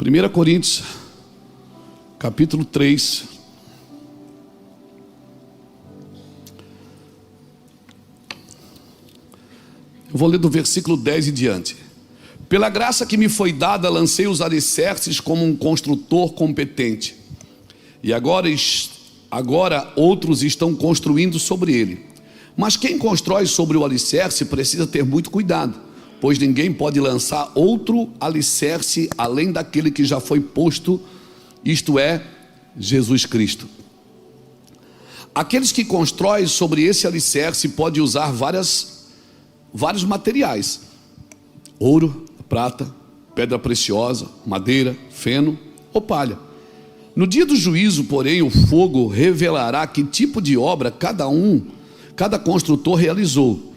1 Coríntios, capítulo 3. Eu vou ler do versículo 10 em diante. Pela graça que me foi dada, lancei os alicerces como um construtor competente. E agora outros estão construindo sobre ele. Mas quem constrói sobre o alicerce precisa ter muito cuidado, pois ninguém pode lançar outro alicerce além daquele que já foi posto, isto é, Jesus Cristo. Aqueles que constroem sobre esse alicerce podem usar vários materiais: ouro, prata, pedra preciosa, madeira, feno ou palha. No dia do juízo, porém, o fogo revelará que tipo de obra cada construtor realizou,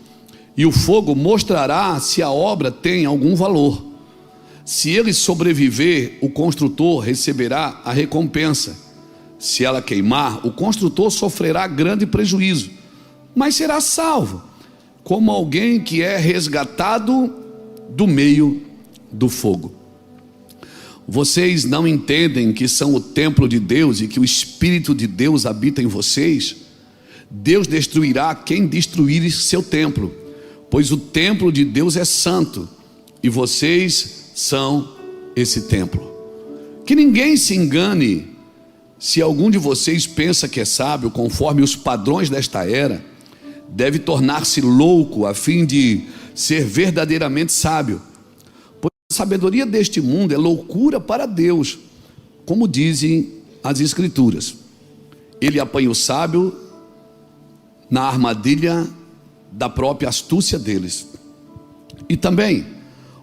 e o fogo mostrará se a obra tem algum valor. Se ele sobreviver, o construtor receberá a recompensa. Se ela queimar, o construtor sofrerá grande prejuízo, mas será salvo, como alguém que é resgatado do meio do fogo. Vocês não entendem que são o templo de Deus e que o Espírito de Deus habita em vocês? Deus destruirá quem destruir seu templo, pois o templo de Deus é santo e vocês são esse templo. Que ninguém se engane. Se algum de vocês pensa que é sábio conforme os padrões desta era, deve tornar-se louco a fim de ser verdadeiramente sábio, pois a sabedoria deste mundo é loucura para Deus, como dizem as Escrituras. Ele apanha o sábio na armadilha da própria astúcia deles. E também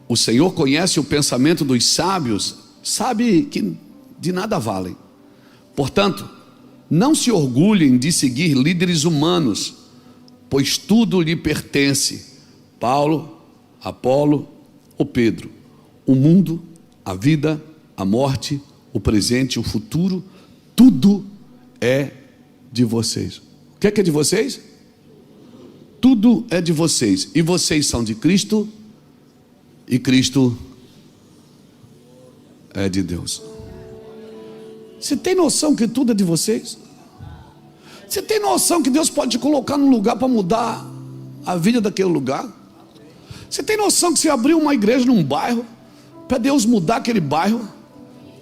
o Senhor conhece o pensamento dos sábios, sabe que de nada valem. Portanto, não se orgulhem de seguir líderes humanos, pois tudo lhe pertence: Paulo, Apolo ou Pedro, o mundo, a vida, a morte, o presente, o futuro, tudo é de vocês. O que é de vocês? Tudo é de vocês, e vocês são de Cristo, e Cristo é de Deus. Você tem noção que tudo é de vocês? Você tem noção que Deus pode te colocar num lugar para mudar a vida daquele lugar? Você tem noção que você abriu uma igreja num bairro para Deus mudar aquele bairro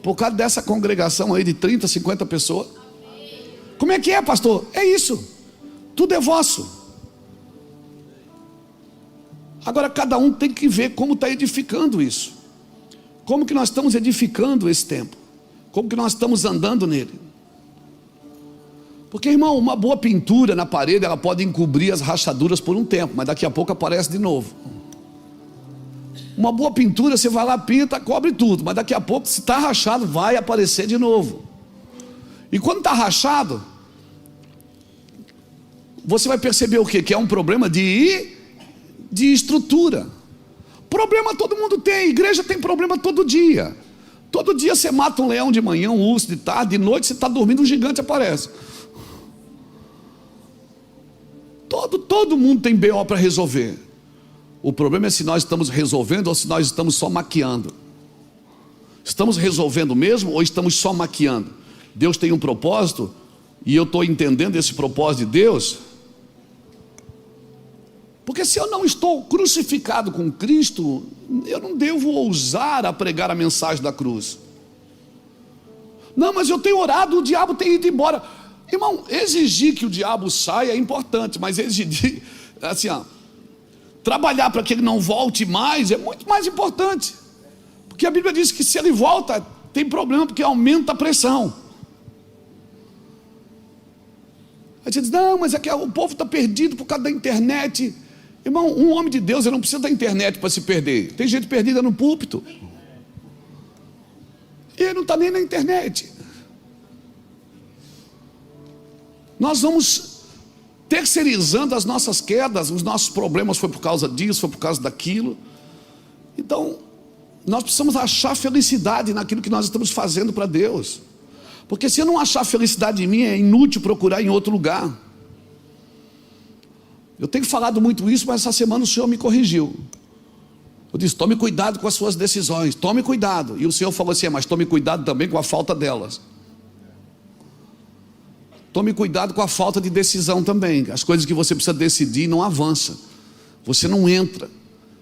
por causa dessa congregação aí de 30, 50 pessoas? Como é que é, pastor? É isso, tudo é vosso. Agora cada um tem que ver como está edificando isso, como que nós estamos edificando esse templo, como que nós estamos andando nele. Porque, irmão, uma boa pintura na parede, ela pode encobrir as rachaduras por um tempo, mas daqui a pouco aparece de novo. Uma boa pintura, você vai lá, pinta, cobre tudo, mas daqui a pouco, se está rachado, vai aparecer de novo. E quando está rachado, você vai perceber o quê? Que é um problema de estrutura. Problema todo mundo tem, a igreja tem problema todo dia. Todo dia você mata um leão de manhã, um urso de tarde, de noite você está dormindo, um gigante aparece. Todo mundo tem BO para resolver. O problema é se nós estamos resolvendo ou se nós estamos só maquiando. Estamos resolvendo mesmo ou estamos só maquiando? Deus tem um propósito e eu estou entendendo esse propósito de Deus. Porque se eu não estou crucificado com Cristo, eu não devo ousar a pregar a mensagem da cruz. Não, mas eu tenho orado, o diabo tem ido embora. Irmão, exigir que o diabo saia é importante, mas exigir, assim, trabalhar para que ele não volte mais é muito mais importante. Porque a Bíblia diz que se ele volta, tem problema, porque aumenta a pressão. Aí você diz, não, mas é que o povo está perdido por causa da internet. Irmão, um homem de Deus, ele não precisa da internet para se perder. Tem gente perdida no púlpito. E ele não está nem na internet. Nós vamos terceirizando as nossas quedas, os nossos problemas foi por causa disso, foi por causa daquilo. Então, nós precisamos achar felicidade naquilo que nós estamos fazendo para Deus. Porque se eu não achar felicidade em mim, é inútil procurar em outro lugar. Eu tenho falado muito isso, mas essa semana o Senhor me corrigiu. Eu disse: tome cuidado com as suas decisões, tome cuidado. E o Senhor falou assim: mas tome cuidado também com a falta delas. Tome cuidado com a falta de decisão também. As coisas que você precisa decidir não avança, você não entra,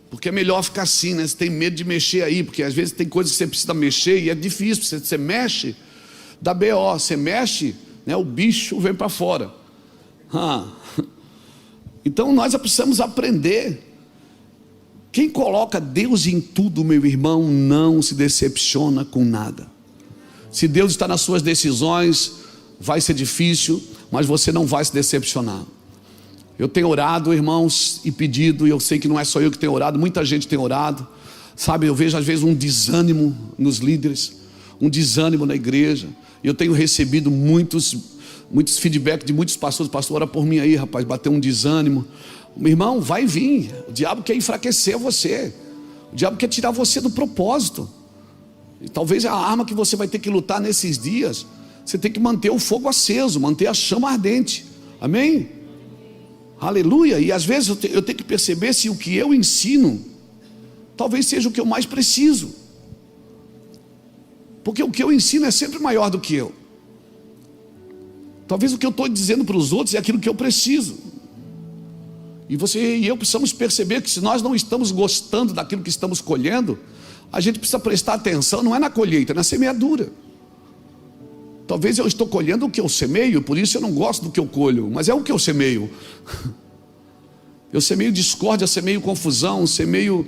porque é melhor ficar assim, né? Você tem medo de mexer aí, porque às vezes tem coisas que você precisa mexer e é difícil. Você mexe, dá BO, você mexe, né? O bicho vem para fora. Então nós precisamos aprender. Quem coloca Deus em tudo, meu irmão, não se decepciona com nada. Se Deus está nas suas decisões, vai ser difícil, mas você não vai se decepcionar. Eu tenho orado, irmãos, e pedido, e eu sei que não é só eu que tenho orado, muita gente tem orado, sabe? Eu vejo às vezes um desânimo nos líderes, um desânimo na igreja, e eu tenho recebido muitos feedbacks de muitos pastores: pastor, ora por mim aí, rapaz, bateu um desânimo. Meu irmão, vai vir. O diabo quer enfraquecer você, o diabo quer tirar você do propósito, e talvez a arma que você vai ter que lutar nesses dias, você tem que manter o fogo aceso, manter a chama ardente, amém? Aleluia. E às vezes eu tenho que perceber se o que eu ensino talvez seja o que eu mais preciso, porque o que eu ensino é sempre maior do que eu. Talvez o que eu estou dizendo para os outros é aquilo que eu preciso. E você e eu precisamos perceber que se nós não estamos gostando daquilo que estamos colhendo, a gente precisa prestar atenção, não é na colheita, é na semeadura. Talvez eu estou colhendo o que eu semeio, por isso eu não gosto do que eu colho, mas é o que eu semeio. Eu semeio discórdia, semeio confusão, semeio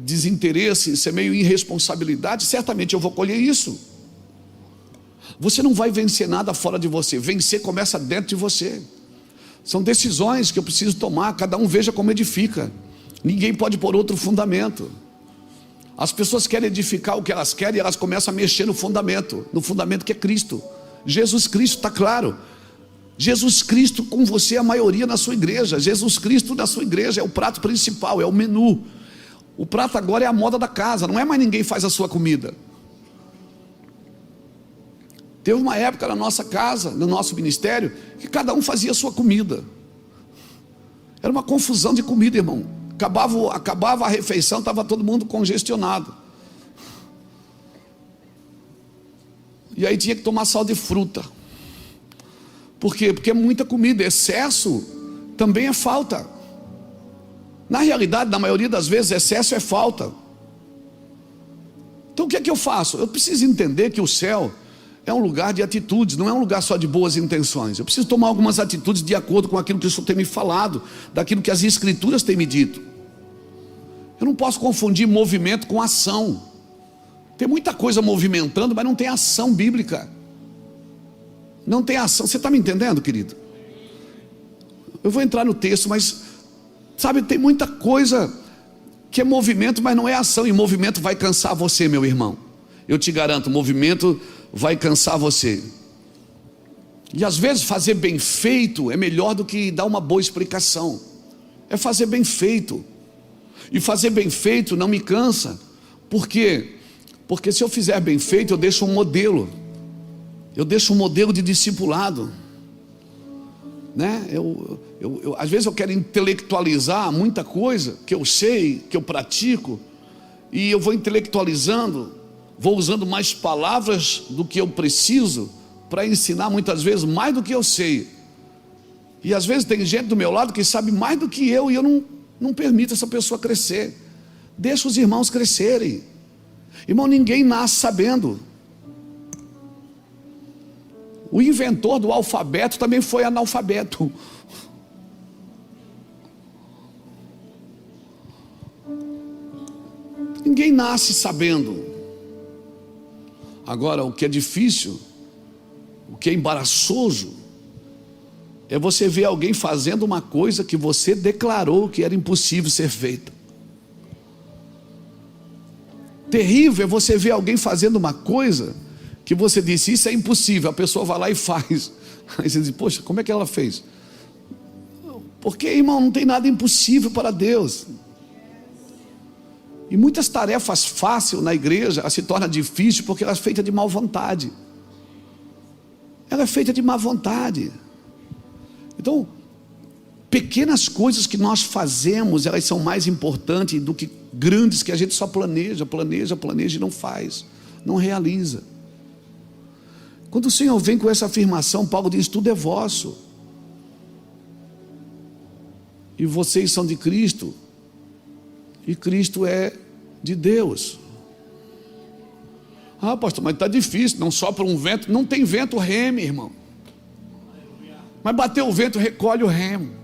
desinteresse, semeio irresponsabilidade, certamente eu vou colher isso. Você não vai vencer nada fora de você, vencer começa dentro de você. São decisões que eu preciso tomar, cada um veja como edifica. Ninguém pode pôr outro fundamento. As pessoas querem edificar o que elas querem e elas começam a mexer no fundamento que é Cristo. Jesus Cristo, está claro. Jesus Cristo com você, a maioria na sua igreja. Jesus Cristo na sua igreja é o prato principal, é o menu. O prato agora é a moda da casa, não é mais ninguém faz a sua comida. Teve uma época na nossa casa, no nosso ministério, que cada um fazia a sua comida. Era uma confusão de comida, irmão. Acabava a refeição, estava todo mundo congestionado. E aí tinha que tomar sal de fruta. Por quê? Porque é muita comida, excesso também é falta. Na realidade, na maioria das vezes, excesso é falta. Então o que é que eu faço? Eu preciso entender que o céu é um lugar de atitudes, não é um lugar só de boas intenções. Eu preciso tomar algumas atitudes de acordo com aquilo que o Senhor tem me falado, daquilo que as Escrituras têm me dito. Eu não posso confundir movimento com ação. Tem muita coisa movimentando, mas não tem ação bíblica. Não tem ação. Você está me entendendo, querido? Eu vou entrar no texto, mas sabe, tem muita coisa que é movimento, mas não é ação. E movimento vai cansar você, meu irmão. Eu te garanto, movimento vai cansar você. E às vezes fazer bem feito é melhor do que dar uma boa explicação. É fazer bem feito. E fazer bem feito não me cansa. Por quê? Porque se eu fizer bem feito, eu deixo um modelo. Eu deixo um modelo de discipulado, né? Às vezes eu quero intelectualizar muita coisa que eu sei, que eu pratico, e eu vou intelectualizando, vou usando mais palavras do que eu preciso para ensinar muitas vezes mais do que eu sei. E às vezes tem gente do meu lado que sabe mais do que eu, e eu não permito essa pessoa crescer. Deixa os irmãos crescerem. Irmão, ninguém nasce sabendo. O inventor do alfabeto também foi analfabeto. Ninguém nasce sabendo. Agora, o que é difícil, o que é embaraçoso, é você ver alguém fazendo uma coisa que você declarou que era impossível ser feita. Terrível é você ver alguém fazendo uma coisa que você disse, isso é impossível, a pessoa vai lá e faz. Aí você diz, poxa, como é que ela fez? Porque, irmão, não tem nada impossível para Deus. E muitas tarefas fáceis na igreja se tornam difíceis porque ela é feita de má vontade. Ela é feita de má vontade. Então, pequenas coisas que nós fazemos, elas são mais importantes do que grandes que a gente só planeja e não faz, não realiza. Quando o Senhor vem com essa afirmação, Paulo diz: tudo é vosso, e vocês são de Cristo, e Cristo é de Deus. Ah, pastor, mas está difícil, não sopra um vento. Não tem vento, reme, irmão. Mas bateu o vento, recolhe o remo.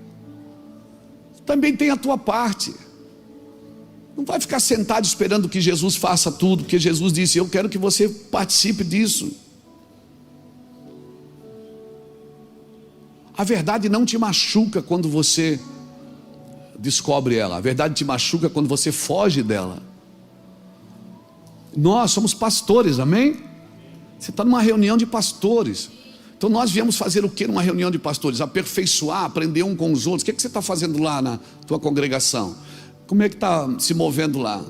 Também tem a tua parte. Não vai ficar sentado esperando que Jesus faça tudo, porque Jesus disse: eu quero que você participe disso. A verdade não te machuca quando você descobre ela. A verdade te machuca quando você foge dela. Nós somos pastores, amém? Você está numa reunião de pastores. Então nós viemos fazer o que numa reunião de pastores? Aperfeiçoar, aprender um com os outros. O que você está fazendo lá na tua congregação? Como é que está se movendo lá?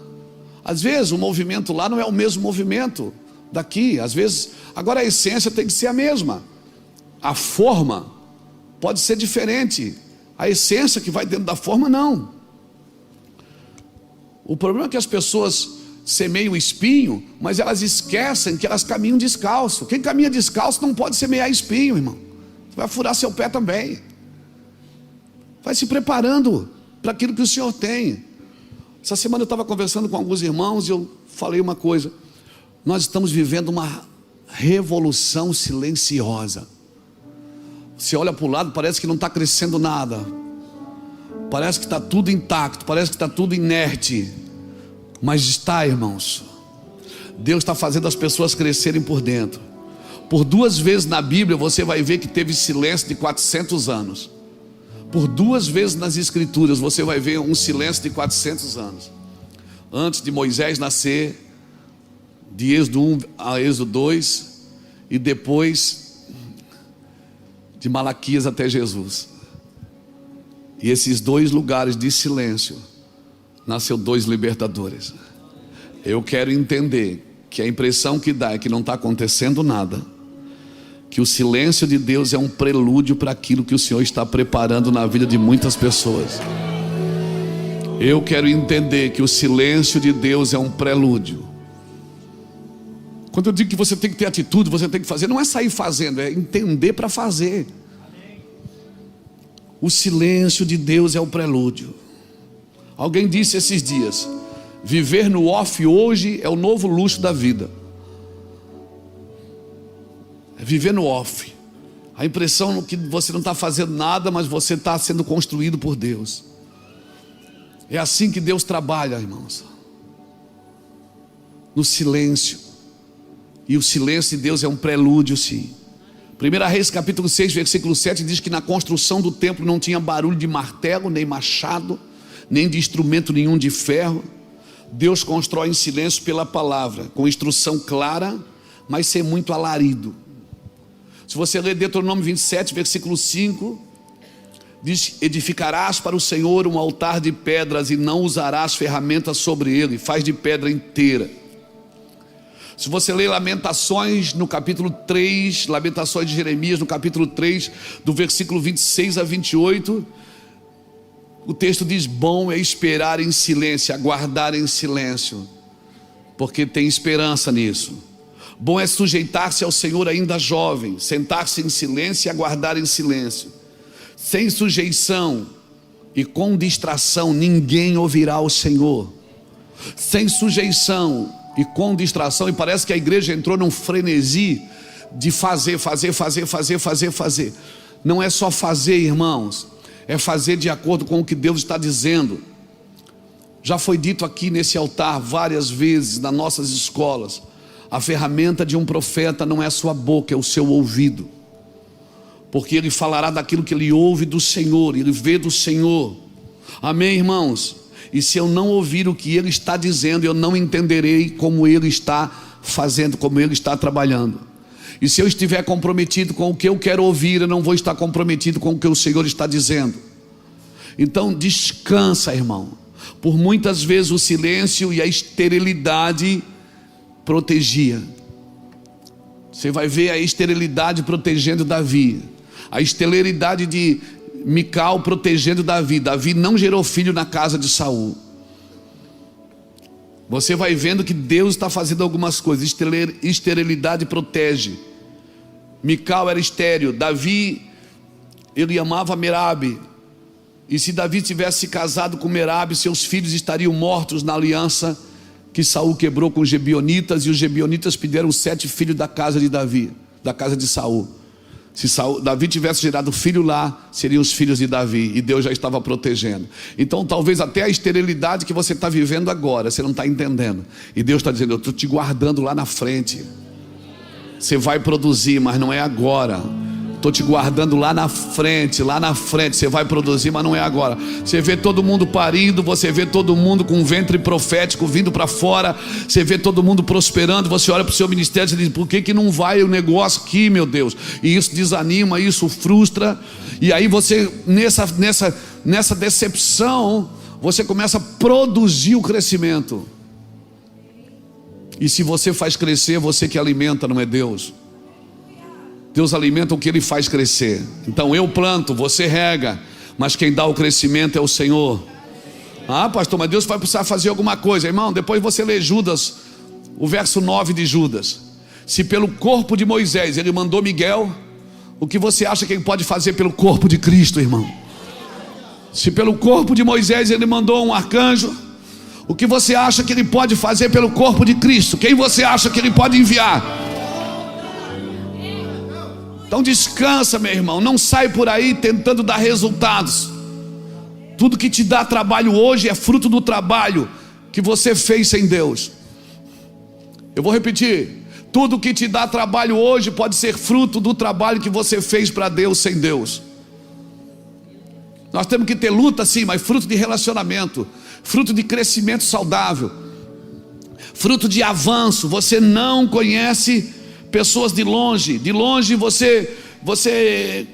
Às vezes o movimento lá não é o mesmo movimento daqui. Às vezes, agora a essência tem que ser a mesma. A forma pode ser diferente. A essência que vai dentro da forma, não. O problema é que as pessoas semeiam espinho, mas elas esquecem que elas caminham descalço. Quem caminha descalço não pode semear espinho, irmão. Você vai furar seu pé também. Vai se preparando para aquilo que o Senhor tem. Essa semana eu estava conversando com alguns irmãos e eu falei uma coisa: nós estamos vivendo uma revolução silenciosa. Você olha para o lado, parece que não está crescendo nada, parece que está tudo intacto, parece que está tudo inerte. Mas está, irmãos, Deus está fazendo as pessoas crescerem por dentro. Por 2 vezes na Bíblia você vai ver que teve silêncio de 400 anos. Por 2 vezes nas Escrituras você vai ver um silêncio de 400 anos. Antes de Moisés nascer, de Êxodo 1 a Êxodo 2, e depois de Malaquias até Jesus. E esses 2 lugares de silêncio, nasceu 2 libertadores. Eu quero entender que a impressão que dá é que não está acontecendo nada, que o silêncio de Deus é um prelúdio para aquilo que o Senhor está preparando na vida de muitas pessoas. Eu quero entender que o silêncio de Deus é um prelúdio. Quando eu digo que você tem que ter atitude, você tem que fazer, não é sair fazendo, é entender para fazer. O silêncio de Deus é o prelúdio. Alguém disse esses dias: viver no off hoje é o novo luxo da vida. É viver no off. A impressão é que você não está fazendo nada, mas você está sendo construído por Deus. É assim que Deus trabalha, irmãos. No silêncio. E o silêncio de Deus é um prelúdio, sim. 1 Reis capítulo 6, versículo 7 diz que na construção do templo não tinha barulho de martelo, nem machado, nem de instrumento nenhum de ferro. Deus constrói em silêncio pela palavra, com instrução clara, mas sem muito alarido. Se você ler Deuteronômio 27, versículo 5, diz: edificarás para o Senhor um altar de pedras e não usarás ferramentas sobre ele, faz de pedra inteira. Se você ler Lamentações no capítulo 3, Lamentações de Jeremias no capítulo 3, do versículo 26 a 28, o texto diz: bom é esperar em silêncio, aguardar em silêncio, porque tem esperança nisso. Bom é sujeitar-se ao Senhor ainda jovem, sentar-se em silêncio e aguardar em silêncio. Sem sujeição e com distração ninguém ouvirá o Senhor. Sem sujeição e com distração, e parece que a igreja entrou num frenesi de fazer. Não é só fazer, irmãos, é fazer de acordo com o que Deus está dizendo. Já foi dito aqui nesse altar várias vezes, nas nossas escolas: a ferramenta de um profeta não é a sua boca, é o seu ouvido, porque ele falará daquilo que ele ouve do Senhor, ele vê do Senhor. Amém, irmãos? E se eu não ouvir o que ele está dizendo, eu não entenderei como ele está fazendo, como ele está trabalhando. E se eu estiver comprometido com o que eu quero ouvir, eu não vou estar comprometido com o que o Senhor está dizendo. Então descansa, irmão. Por muitas vezes o silêncio e a esterilidade protegia. Você vai ver a esterilidade protegendo Davi, a esterilidade de Mical protegendo Davi. Davi não gerou filho na casa de Saul. Você vai vendo que Deus está fazendo algumas coisas. Esterilidade protege. Mical era estéril. Davi, ele amava Merabe. E se Davi tivesse casado com Merabe, seus filhos estariam mortos na aliança que Saul quebrou com os Gebionitas. E os Gebionitas pediram 7 filhos da casa de Davi, da casa de Saul. Se Davi tivesse gerado filho lá, seriam os filhos de Davi, e Deus já estava protegendo. Então talvez até a esterilidade que você está vivendo agora, você não está entendendo, e Deus está dizendo: eu estou te guardando lá na frente. Você vai produzir, mas não é agora. Estou te guardando lá na frente, você vai produzir, mas não é agora. Você vê todo mundo parindo, você vê todo mundo com um ventre profético vindo para fora, você vê todo mundo prosperando, você olha para o seu ministério e diz: por que não vai o negócio aqui, meu Deus? E isso desanima, isso frustra, e aí você, nessa decepção, você começa a produzir o crescimento. E se você faz crescer, você que alimenta, não é Deus. Deus alimenta o que Ele faz crescer. Então eu planto, você rega, mas quem dá o crescimento é o Senhor. Ah, pastor, mas Deus vai precisar fazer alguma coisa. Irmão, depois você lê Judas, o verso 9 de Judas. Se pelo corpo de Moisés Ele mandou Miguel, o que você acha que Ele pode fazer pelo corpo de Cristo, irmão? Se pelo corpo de Moisés Ele mandou um arcanjo, o que você acha que Ele pode fazer pelo corpo de Cristo? Quem você acha que Ele pode enviar? Então descansa, meu irmão, não sai por aí tentando dar resultados. Tudo que te dá trabalho hoje é fruto do trabalho que você fez sem Deus. Eu vou repetir: tudo que te dá trabalho hoje pode ser fruto do trabalho que você fez para Deus sem Deus. Nós temos que ter luta sim, mas fruto de relacionamento, fruto de crescimento saudável, fruto de avanço. Você não conhece pessoas de longe você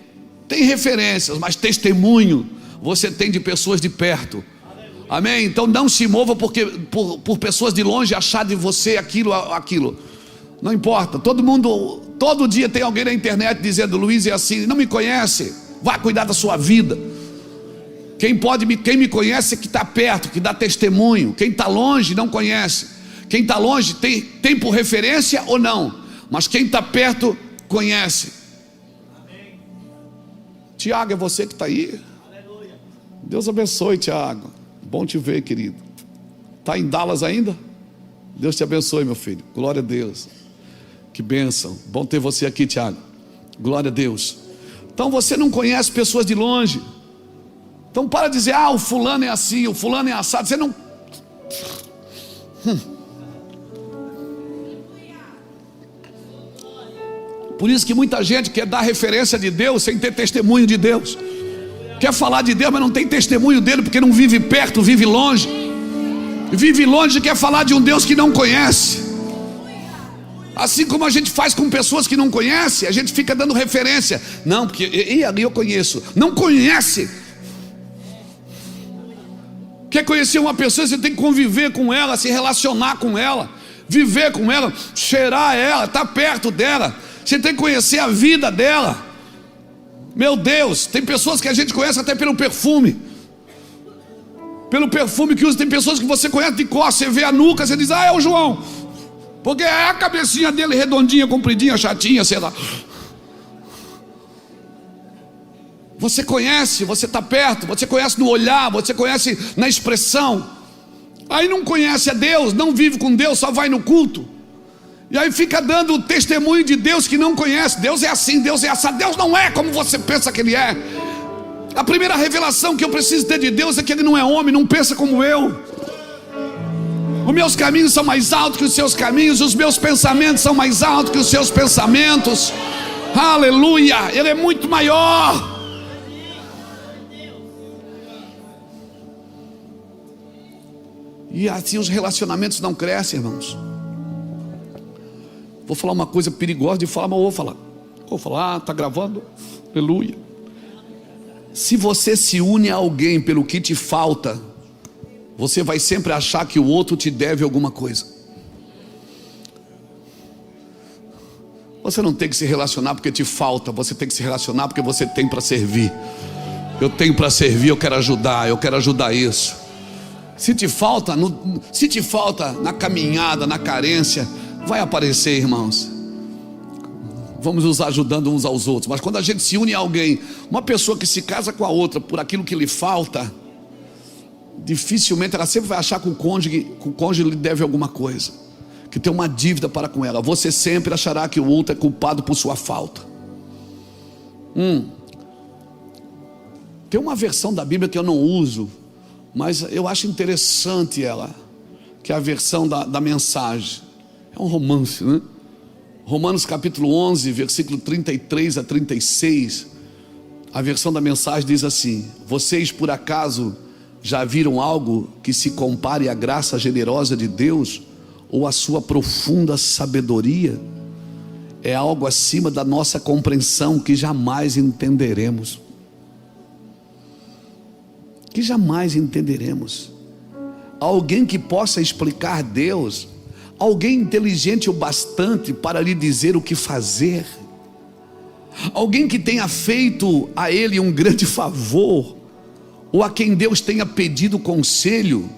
tem referências, mas testemunho você tem de pessoas de perto. Amém? Então não se mova por pessoas de longe achar de você aquilo. Não importa, todo dia tem alguém na internet dizendo: Luiz é assim, não me conhece, vá cuidar da sua vida. Quem me conhece é que está perto, que dá testemunho. Quem está longe não conhece. Quem está longe tem por referência ou não, mas quem está perto conhece. Amém. Tiago, é você que está aí? Aleluia. Deus abençoe, Tiago. Bom te ver, querido. Está em Dallas ainda? Deus te abençoe, meu filho. Glória a Deus. Que bênção. Bom ter você aqui, Tiago. Glória a Deus. Então você não conhece pessoas de longe. Então para de dizer: ah, o fulano é assim, o fulano é assado. Você não... Por isso que muita gente quer dar referência de Deus sem ter testemunho de Deus. Quer falar de Deus, mas não tem testemunho dele, porque não vive perto, vive longe. Vive longe e quer falar de um Deus que não conhece. Assim como a gente faz com pessoas que não conhecem, a gente fica dando referência. Não, porque ali eu conheço. Não conhece. Quer conhecer uma pessoa, você tem que conviver com ela, se relacionar com ela, viver com ela, cheirar ela, estar perto dela. Você tem que conhecer a vida dela. Meu Deus, tem pessoas que a gente conhece até pelo perfume. Pelo perfume que usa. Tem pessoas que você conhece de costas, você vê a nuca, você diz: ah, é o João. Porque é a cabecinha dele redondinha, compridinha, chatinha, sei lá. Você conhece, você está perto, você conhece no olhar, você conhece na expressão. Aí não conhece a Deus, não vive com Deus, só vai no culto. E aí fica dando o testemunho de Deus que não conhece. Deus é assim, Deus é assado. Deus não é como você pensa que Ele é. A primeira revelação que eu preciso ter de Deus é que Ele não é homem, não pensa como eu. Os meus caminhos são mais altos que os seus caminhos, os meus pensamentos são mais altos que os seus pensamentos. Aleluia, Ele é muito maior. E assim os relacionamentos não crescem, irmãos. Vou falar uma coisa perigosa de falar, mas vou falar. Vou falar, está gravando? Aleluia. Se você se une a alguém pelo que te falta, você vai sempre achar que o outro te deve alguma coisa. Você não tem que se relacionar porque te falta, você tem que se relacionar porque você tem para servir. Eu tenho para servir, eu quero ajudar isso. Se te falta na caminhada, na carência, vai aparecer, irmãos. Vamos nos ajudando uns aos outros. Mas quando a gente se une a alguém, uma pessoa que se casa com a outra por aquilo que lhe falta, dificilmente ela sempre vai achar que o cônjuge lhe deve alguma coisa, que tem uma dívida para com ela. Você sempre achará que o outro é culpado por sua falta. Tem uma versão da Bíblia que eu não uso, mas eu acho interessante ela, que é a versão da Mensagem. É um romance, né? Romanos capítulo 11, versículo 33 a 36, a versão da Mensagem diz assim: vocês por acaso já viram algo que se compare à graça generosa de Deus ou à sua profunda sabedoria? É algo acima da nossa compreensão que jamais entenderemos. Que jamais entenderemos. Alguém que possa explicar Deus, alguém inteligente o bastante para lhe dizer o que fazer, alguém que tenha feito a ele um grande favor, ou a quem Deus tenha pedido conselho.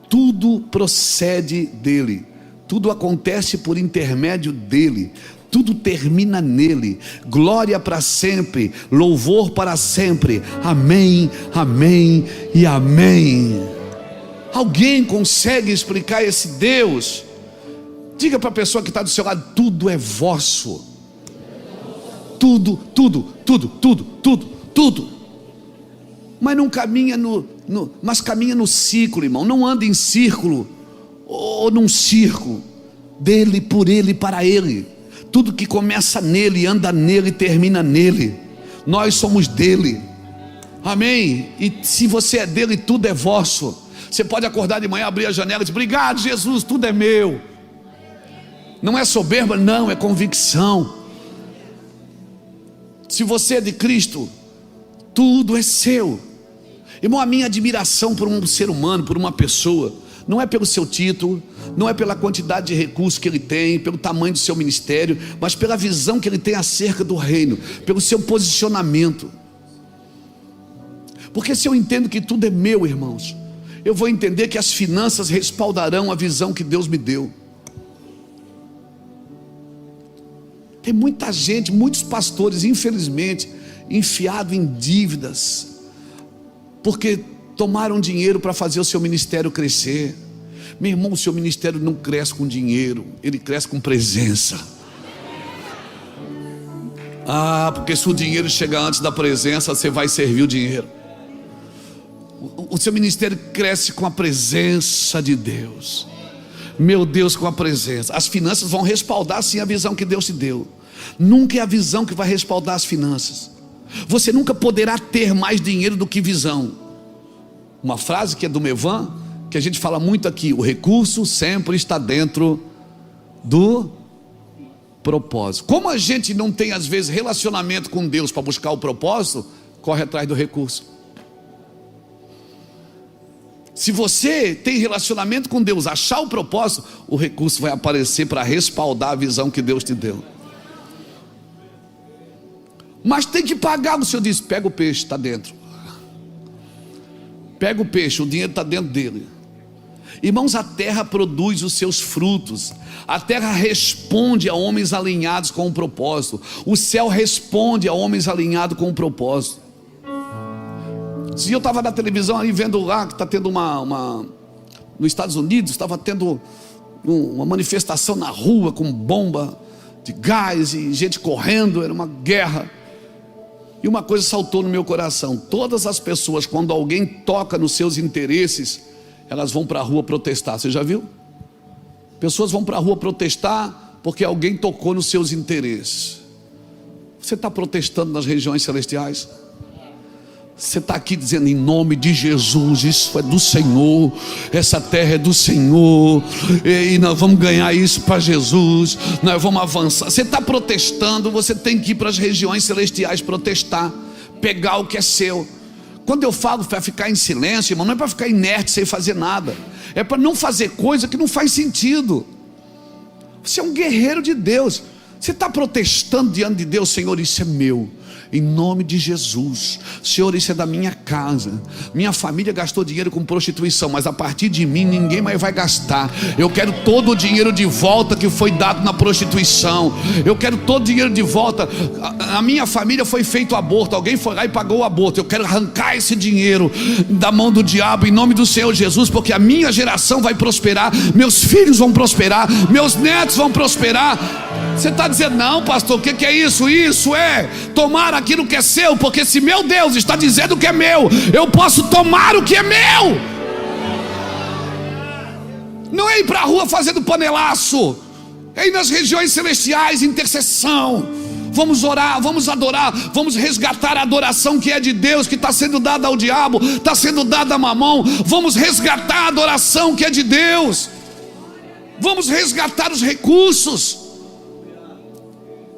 Tudo procede dele, tudo acontece por intermédio dele, tudo termina nele. Glória para sempre, louvor para sempre. Amém, amém e amém. Alguém consegue explicar esse Deus? Diga para a pessoa que está do seu lado: tudo é vosso. Tudo, tudo, tudo, tudo, tudo, tudo. Mas não caminha mas caminha no ciclo, irmão. Não anda em círculo ou num circo. Dele, por ele, para ele. Tudo que começa nele, anda nele e termina nele. Nós somos dele. Amém? E se você é dele, tudo é vosso. Você pode acordar de manhã, abrir a janela e dizer: obrigado, Jesus, tudo é meu. Não é soberba, não, é convicção. Se você é de Cristo, tudo é seu. Irmão, a minha admiração por um ser humano, por uma pessoa, não é pelo seu título, não é pela quantidade de recursos que ele tem, pelo tamanho do seu ministério, mas pela visão que ele tem acerca do reino, pelo seu posicionamento. Porque se eu entendo que tudo é meu, irmãos, eu vou entender que as finanças respaldarão a visão que Deus me deu. Tem muita gente, muitos pastores, infelizmente, enfiados em dívidas, porque tomaram dinheiro para fazer o seu ministério crescer. Meu irmão, o seu ministério não cresce com dinheiro, ele cresce com presença. Porque se o dinheiro chegar antes da presença, você vai servir o dinheiro. O seu ministério cresce com a presença de Deus. Meu Deus, com a presença. As finanças vão respaldar sim a visão que Deus te deu. Nunca é a visão que vai respaldar as finanças. Você nunca poderá ter mais dinheiro do que visão. Uma frase que é do Mevan, que a gente fala muito aqui: o recurso sempre está dentro do propósito. Como a gente não tem às vezes relacionamento com Deus para buscar o propósito, corre atrás do recurso. Se você tem relacionamento com Deus, achar o propósito, o recurso vai aparecer para respaldar a visão que Deus te deu. Mas tem que pagar. O Senhor diz: pega o peixe, está dentro. Pega o peixe, o dinheiro está dentro dele. Irmãos, a terra produz os seus frutos. A terra responde a homens alinhados com um propósito. O céu responde a homens alinhados com um propósito. Se eu estava na televisão aí vendo lá que está tendo nos Estados Unidos, estava tendo uma manifestação na rua com bomba de gás e gente correndo, era uma guerra. E uma coisa saltou no meu coração: todas as pessoas, quando alguém toca nos seus interesses, elas vão para a rua protestar. Você já viu? Pessoas vão para a rua protestar porque alguém tocou nos seus interesses. Você está protestando nas regiões celestiais? Você está aqui dizendo: em nome de Jesus, isso é do Senhor, essa terra é do Senhor, e nós vamos ganhar isso para Jesus, nós vamos avançar. Você está protestando, você tem que ir para as regiões celestiais protestar, pegar o que é seu. Quando eu falo para ficar em silêncio, irmão, não é para ficar inerte sem fazer nada, é para não fazer coisa que não faz sentido. Você é um guerreiro de Deus. Você está protestando diante de Deus: Senhor, isso é meu. Em nome de Jesus. Senhor, isso é da minha casa. Minha família gastou dinheiro com prostituição, mas a partir de mim ninguém mais vai gastar. Eu quero todo o dinheiro de volta que foi dado na prostituição. Eu quero todo o dinheiro de volta. A minha família foi feito aborto, alguém foi lá e pagou o aborto. Eu quero arrancar esse dinheiro da mão do diabo em nome do Senhor Jesus, porque a minha geração vai prosperar, meus filhos vão prosperar, meus netos vão prosperar. Você está dizendo, não pastor, o que é isso? Isso é tomar aquilo que é seu, porque se meu Deus está dizendo que é meu, eu posso tomar o que é meu. Não é ir para a rua fazendo panelaço, é ir nas regiões celestiais, intercessão. Vamos orar, vamos adorar, vamos resgatar a adoração que é de Deus, que está sendo dada ao diabo, está sendo dada a Mamon. Vamos resgatar a adoração que é de Deus. Vamos resgatar os recursos.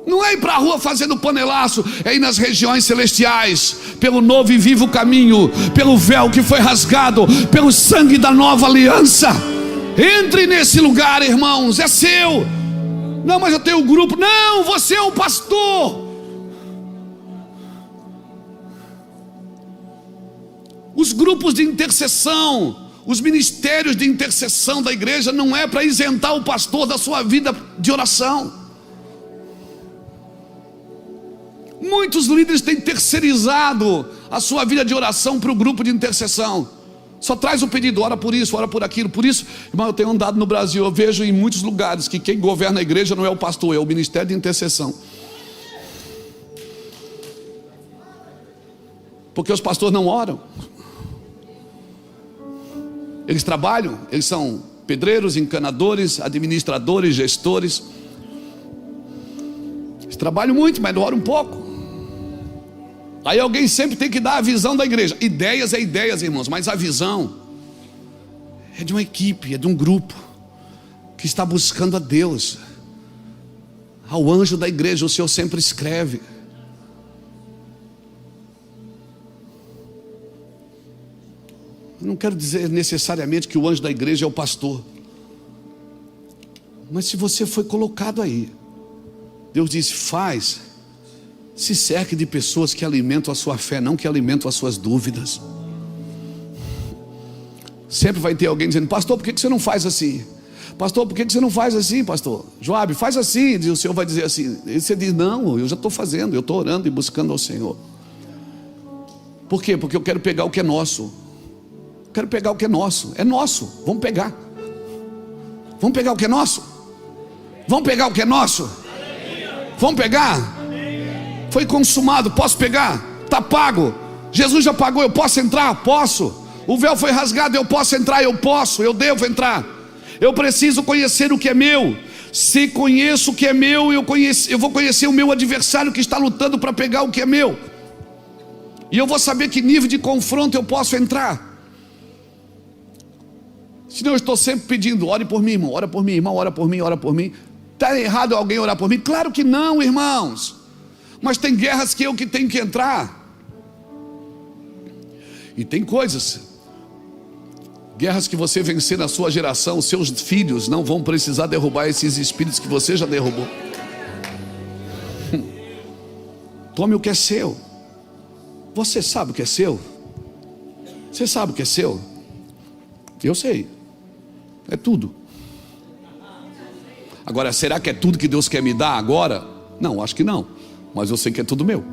Não é ir para a rua fazendo panelaço, é ir nas regiões celestiais, pelo novo e vivo caminho, pelo véu que foi rasgado, pelo sangue da nova aliança. Entre nesse lugar, irmãos, é seu. Não, mas eu tenho um grupo. Não, você é o pastor. Os grupos de intercessão, os ministérios de intercessão da igreja não é para isentar o pastor da sua vida de oração. Muitos líderes têm terceirizado a sua vida de oração para o grupo de intercessão. Só traz o pedido, ora por isso, ora por aquilo. Por isso, irmão, eu tenho andado no Brasil, eu vejo em muitos lugares que quem governa a igreja não é o pastor, é o ministério de intercessão. Porque os pastores não oram. Eles trabalham, eles são pedreiros, encanadores, administradores, gestores. Eles trabalham muito, mas não oram um pouco. Aí alguém sempre tem que dar a visão da igreja. Ideias é ideias, irmãos, mas a visão é de uma equipe, é de um grupo que está buscando a Deus. Ao anjo da igreja o Senhor sempre escreve. Eu não quero dizer necessariamente que o anjo da igreja é o pastor, mas se você foi colocado aí, Deus disse, se cerque de pessoas que alimentam a sua fé, não que alimentam as suas dúvidas. Sempre vai ter alguém dizendo, pastor, por que você não faz assim? Pastor, por que você não faz assim, pastor? Joabe, faz assim. E o Senhor vai dizer assim. E você diz, não, eu já estou fazendo, eu estou orando e buscando ao Senhor. Por quê? Porque eu quero pegar o que é nosso. Quero pegar o que é nosso. É nosso, vamos pegar. Vamos pegar o que é nosso? Vamos pegar o que é nosso? Vamos pegar? Foi consumado, posso pegar? Está pago. Jesus já pagou, eu posso entrar? Posso. O véu foi rasgado, eu posso entrar? Eu posso, eu devo entrar. Eu preciso conhecer o que é meu. Se conheço o que é meu, eu vou conhecer o meu adversário que está lutando para pegar o que é meu. E eu vou saber que nível de confronto eu posso entrar. Senão eu estou sempre pedindo, ore por mim, irmão, ora por mim, irmão, ora por mim, ora por mim. Está errado alguém orar por mim? Claro que não, irmãos. Mas tem guerras que eu que tenho que entrar. E tem coisas, guerras que você vencer na sua geração, seus filhos não vão precisar derrubar esses espíritos que você já derrubou. Tome o que é seu. Você sabe o que é seu? Você sabe o que é seu? Eu sei. É tudo. Agora, será que é tudo que Deus quer me dar agora? Não, acho que não. Mas eu sei que é tudo meu.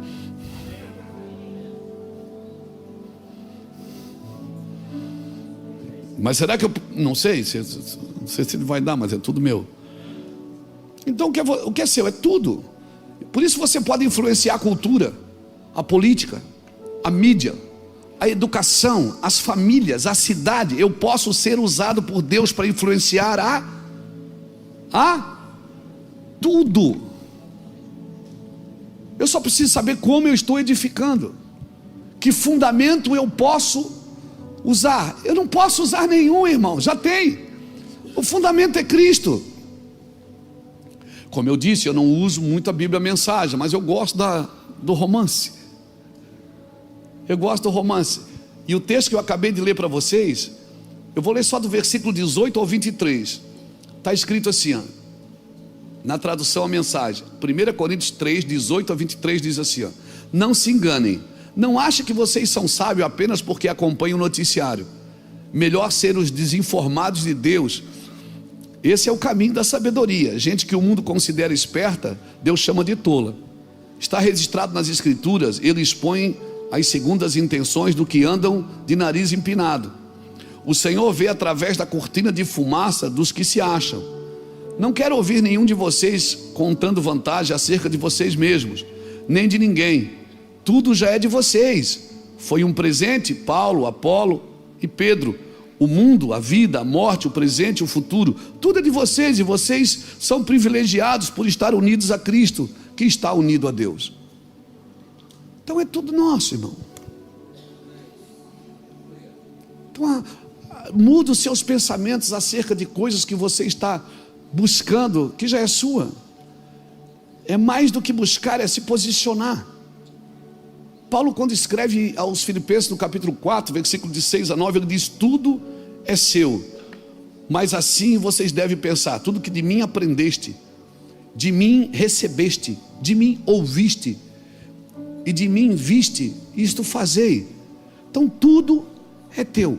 Mas será que eu... Não sei se ele vai dar, mas é tudo meu. Então o que é seu? É tudo. Por isso você pode influenciar a cultura, a política, a mídia, a educação, as famílias, a cidade. Eu posso ser usado por Deus para influenciar a tudo. Eu só preciso saber como eu estou edificando. Que fundamento eu posso usar? Eu não posso usar nenhum, irmão, já tem. O fundamento é Cristo. Como eu disse, eu não uso muito a Bíblia Mensagem, mas eu gosto do romance. Eu gosto do romance. E o texto que eu acabei de ler para vocês, eu vou ler só do versículo 18 ao 23. Está escrito assim, ó. Na tradução a mensagem, 1 Coríntios 3, 18 a 23 diz assim, ó: não se enganem, não achem que vocês são sábios apenas porque acompanham o noticiário. Melhor ser os desinformados de Deus. Esse é o caminho da sabedoria. Gente que o mundo considera esperta, Deus chama de tola. Está registrado nas escrituras, ele expõe as segundas intenções do que andam de nariz empinado. O Senhor vê através da cortina de fumaça dos que se acham. Não quero ouvir nenhum de vocês contando vantagem acerca de vocês mesmos, nem de ninguém. Tudo já é de vocês. Foi um presente, Paulo, Apolo e Pedro. O mundo, a vida, a morte, o presente, o futuro, tudo é de vocês, e vocês são privilegiados por estar unidos a Cristo, que está unido a Deus. Então é tudo nosso, irmão. Então muda os seus pensamentos acerca de coisas que você está buscando, que já é sua. É mais do que buscar, é se posicionar. Paulo, quando escreve aos Filipenses no capítulo 4, versículo de 6 a 9, ele diz: tudo é seu, mas assim vocês devem pensar: tudo que de mim aprendeste, de mim recebeste, de mim ouviste e de mim viste, isto fazei. Então tudo é teu.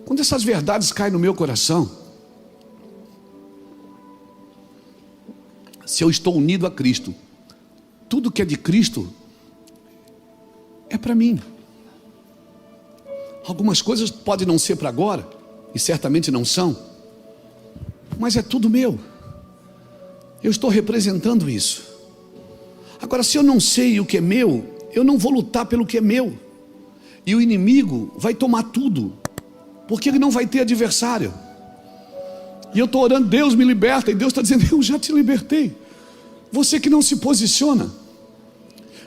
Quando essas verdades caem no meu coração, se eu estou unido a Cristo, tudo que é de Cristo é para mim. Algumas coisas podem não ser para agora, e certamente não são, mas é tudo meu. Eu estou representando isso. Agora, se eu não sei o que é meu, eu não vou lutar pelo que é meu, e o inimigo vai tomar tudo, porque ele não vai ter adversário. E eu estou orando: Deus me liberta, e Deus está dizendo: eu já te libertei. Você que não se posiciona,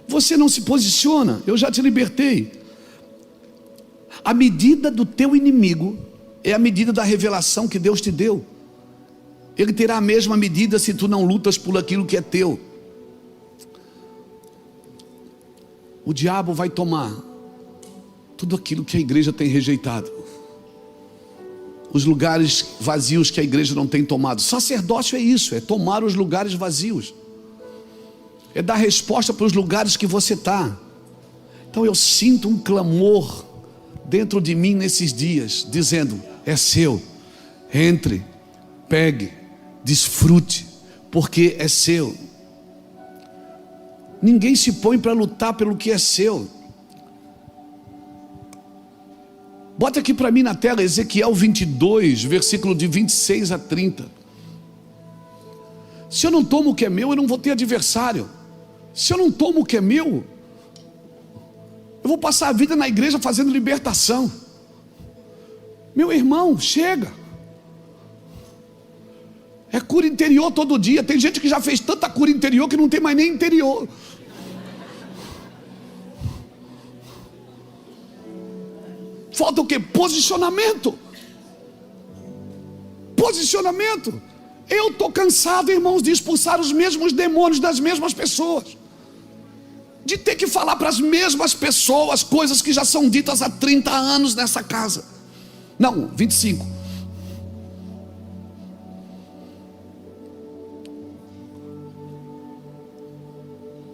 você não se posiciona, eu já te libertei. A medida do teu inimigo é a medida da revelação que Deus te deu. Ele terá a mesma medida se tu não lutas por aquilo que é teu. O diabo vai tomar tudo aquilo que a igreja tem rejeitado, os lugares vazios que a igreja não tem tomado. Sacerdócio é isso, é tomar os lugares vazios, é dar resposta para os lugares que você está. Então eu sinto um clamor dentro de mim nesses dias, dizendo: é seu, entre, pegue, desfrute, porque é seu. Ninguém se põe para lutar pelo que é seu. Bota aqui para mim na tela Ezequiel 22, versículo de 26 a 30. Se eu não tomo o que é meu, eu não vou ter adversário. Se eu não tomo o que é meu, eu vou passar a vida na igreja fazendo libertação. Meu irmão, chega. É cura interior todo dia. Tem gente que já fez tanta cura interior que não tem mais nem interior. Falta o quê? Posicionamento. Posicionamento. Eu estou cansado, irmãos, de expulsar os mesmos demônios das mesmas pessoas, de ter que falar para as mesmas pessoas coisas que já são ditas há 30 anos nessa casa. Não, 25.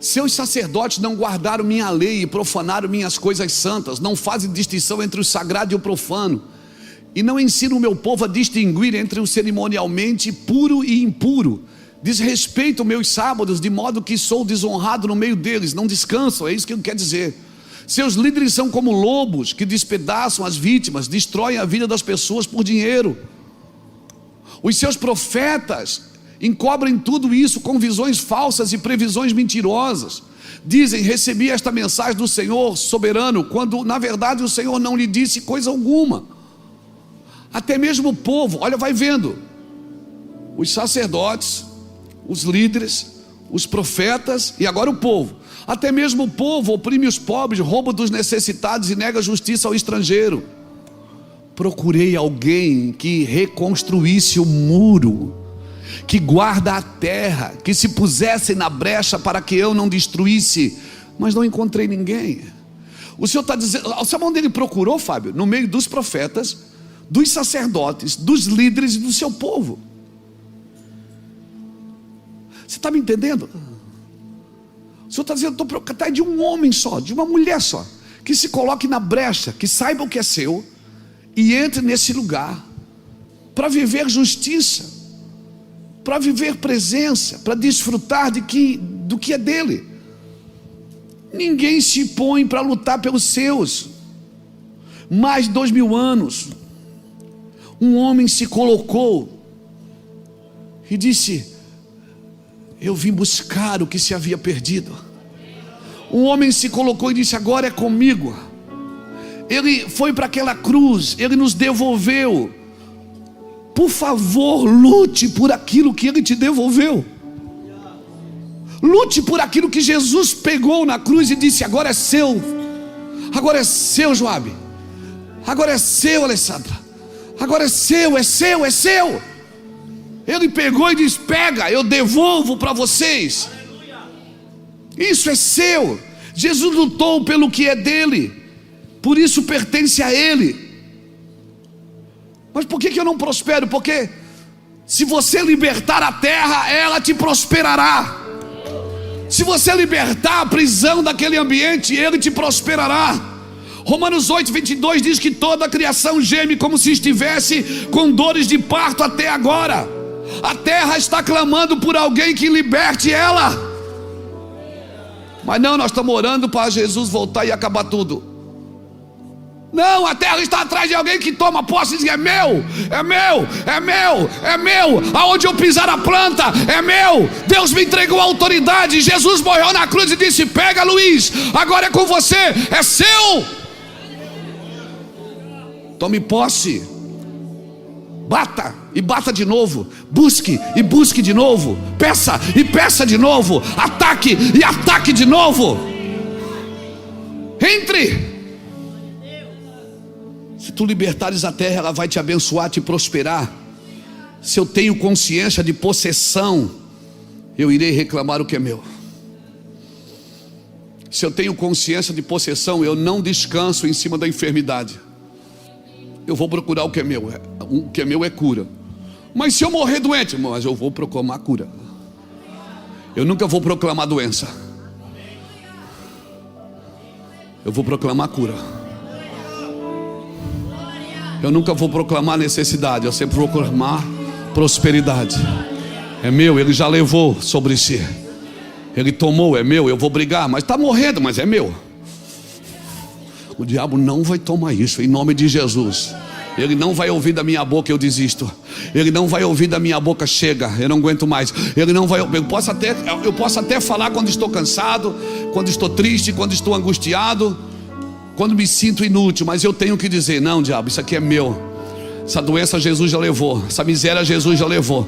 Seus sacerdotes não guardaram minha lei e profanaram minhas coisas santas, não fazem distinção entre o sagrado e o profano, e não ensinam o meu povo a distinguir entre o cerimonialmente puro e impuro. Desrespeitam meus sábados, de modo que sou desonrado no meio deles. Não descansam, é isso que ele quer dizer. Seus líderes são como lobos que despedaçam as vítimas, destroem a vida das pessoas por dinheiro. Os seus profetas encobrem tudo isso com visões falsas e previsões mentirosas. Dizem: recebi esta mensagem do Senhor soberano, quando na verdade o Senhor não lhe disse coisa alguma. Até mesmo o povo, olha, vai vendo, os sacerdotes, os líderes, os profetas e agora o povo. Até mesmo o povo oprime os pobres, rouba dos necessitados e nega justiça ao estrangeiro. Procurei alguém que reconstruísse o muro, que guarda a terra, que se pusesse na brecha para que eu não destruísse, mas não encontrei ninguém. O Senhor está dizendo, sabe onde ele procurou, Fábio? No meio dos profetas, dos sacerdotes, dos líderes e do seu povo. Você está me entendendo? O Senhor está dizendo, estou preocupado de um homem só, de uma mulher só, que se coloque na brecha, que saiba o que é seu e entre nesse lugar para viver justiça, para viver presença, para desfrutar do que é dele. Ninguém se põe para lutar pelos seus. Mais de 2000 anos, um homem se colocou e disse: eu vim buscar o que se havia perdido. Um homem se colocou e disse: agora é comigo. Ele foi para aquela cruz, ele nos devolveu. Por favor, lute por aquilo que ele te devolveu. Lute por aquilo que Jesus pegou na cruz e disse: agora é seu. Agora é seu, Joabe. Agora é seu, Alessandra. Agora é seu, é seu, é seu. Ele pegou e disse: pega, eu devolvo para vocês. Isso é seu. Jesus lutou pelo que é dele, por isso pertence a ele. Mas por que eu não prospero? Porque se você libertar a terra, ela te prosperará. Se você libertar a prisão daquele ambiente, ele te prosperará. Romanos 8:22 diz que toda a criação geme como se estivesse com dores de parto até agora. A terra está clamando por alguém que liberte ela. Mas não, nós estamos orando para Jesus voltar e acabar tudo. Não, a terra está atrás de alguém que toma posse e diz: é meu, é meu, é meu, é meu. Aonde eu pisar a planta, é meu. Deus me entregou a autoridade. Jesus morreu na cruz e disse: pega, Luiz, agora é com você, é seu. Tome posse. Bata e bata de novo. Busque e busque de novo. Peça e peça de novo. Ataque e ataque de novo. Entre. Se tu libertares a terra, ela vai te abençoar, te prosperar. Se eu tenho consciência de possessão, eu irei reclamar o que é meu. Se eu tenho consciência de possessão, eu não descanso em cima da enfermidade. Eu vou procurar o que é meu. O que é meu é cura. Mas se eu morrer doente, mas eu vou proclamar cura. Eu nunca vou proclamar doença. Eu vou proclamar cura. Eu nunca vou proclamar necessidade. Eu sempre vou proclamar prosperidade. É meu, ele já levou sobre si. Ele tomou, é meu. Eu vou brigar, mas está morrendo, mas é meu. O diabo não vai tomar isso, em nome de Jesus. Ele não vai ouvir da minha boca: eu desisto. Ele não vai ouvir da minha boca: chega, eu não aguento mais. Ele não vai. Eu posso até falar quando estou cansado, quando estou triste, quando estou angustiado, quando me sinto inútil, mas eu tenho que dizer: não, diabo, isso aqui é meu. Essa doença Jesus já levou, essa miséria Jesus já levou.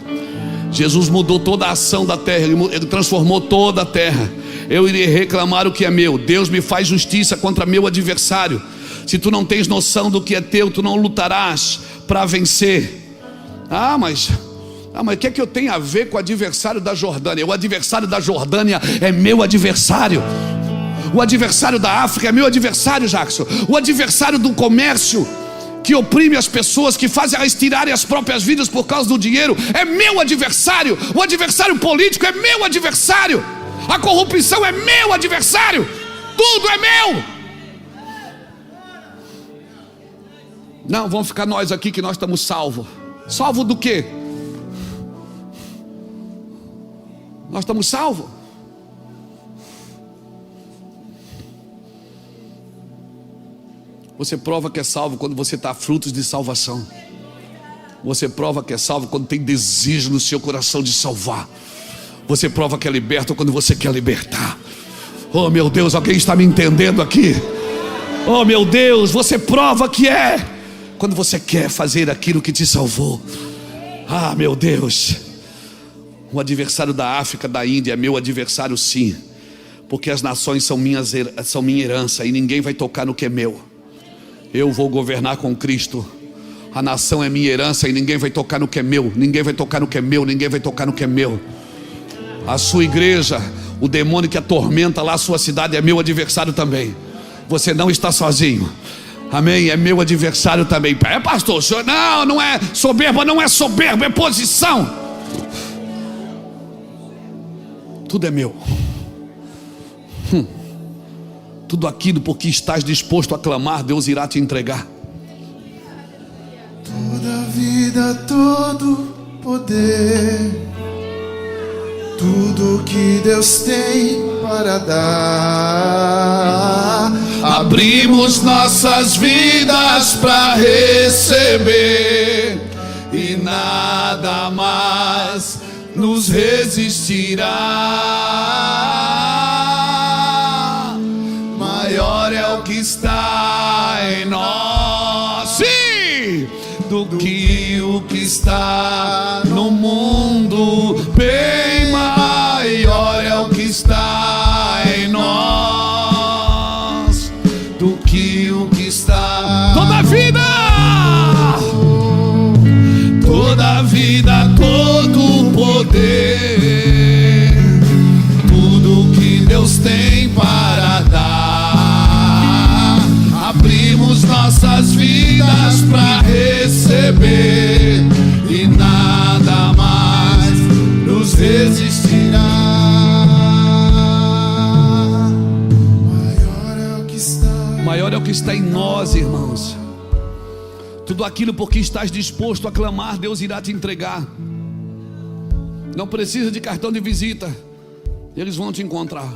Jesus mudou toda a ação da terra, ele transformou toda a terra. Eu irei reclamar o que é meu. Deus me faz justiça contra meu adversário. Se tu não tens noção do que é teu, tu não lutarás para vencer. Mas o que é que eu tenho a ver com o adversário da Jordânia? O adversário da Jordânia é meu adversário. O adversário da África é meu adversário, Jackson. O adversário do comércio, que oprime as pessoas, que faz elas tirarem as próprias vidas por causa do dinheiro, é meu adversário. O adversário político é meu adversário. A corrupção é meu adversário. Tudo é meu. Não, vamos ficar nós aqui que nós estamos salvos. Salvo do quê? Nós estamos salvos. Você prova que é salvo quando você está a frutos de salvação. Você prova que é salvo quando tem desejo no seu coração de salvar. Você prova que é liberto quando você quer libertar. Oh meu Deus, alguém está me entendendo aqui? Oh meu Deus, você prova que é quando você quer fazer aquilo que te salvou. Ah meu Deus. O adversário da África, da Índia é meu adversário sim. Porque as nações são minha herança e ninguém vai tocar no que é meu. Eu vou governar com Cristo. A nação é minha herança e ninguém vai tocar no que é meu. Ninguém vai tocar no que é meu. Ninguém vai tocar no que é meu. A sua igreja, o demônio que atormenta lá a sua cidade é meu adversário também. Você não está sozinho. Amém? É meu adversário também. É, pastor, o senhor, não é soberba, não é soberba, é posição. tudo é meu. Tudo aquilo por que estás disposto a clamar, Deus irá te entregar. Toda vida, todo poder, tudo que Deus tem para dar, Abrimos nossas vidas para receber, e nada mais nos resistirá. Maior é o que está em nós, sim, do que o que está no mundo. Bem maior é o que está em nós do que o que está. Toda vida, todo poder, tudo que Deus tem para dar. Abrimos nossas vidas para receber, e nada mais nos resistirá. Maior é o que está em nós, irmãos. Tudo aquilo por que estás disposto a clamar, Deus irá te entregar. Não precisa de cartão de visita, eles vão te encontrar.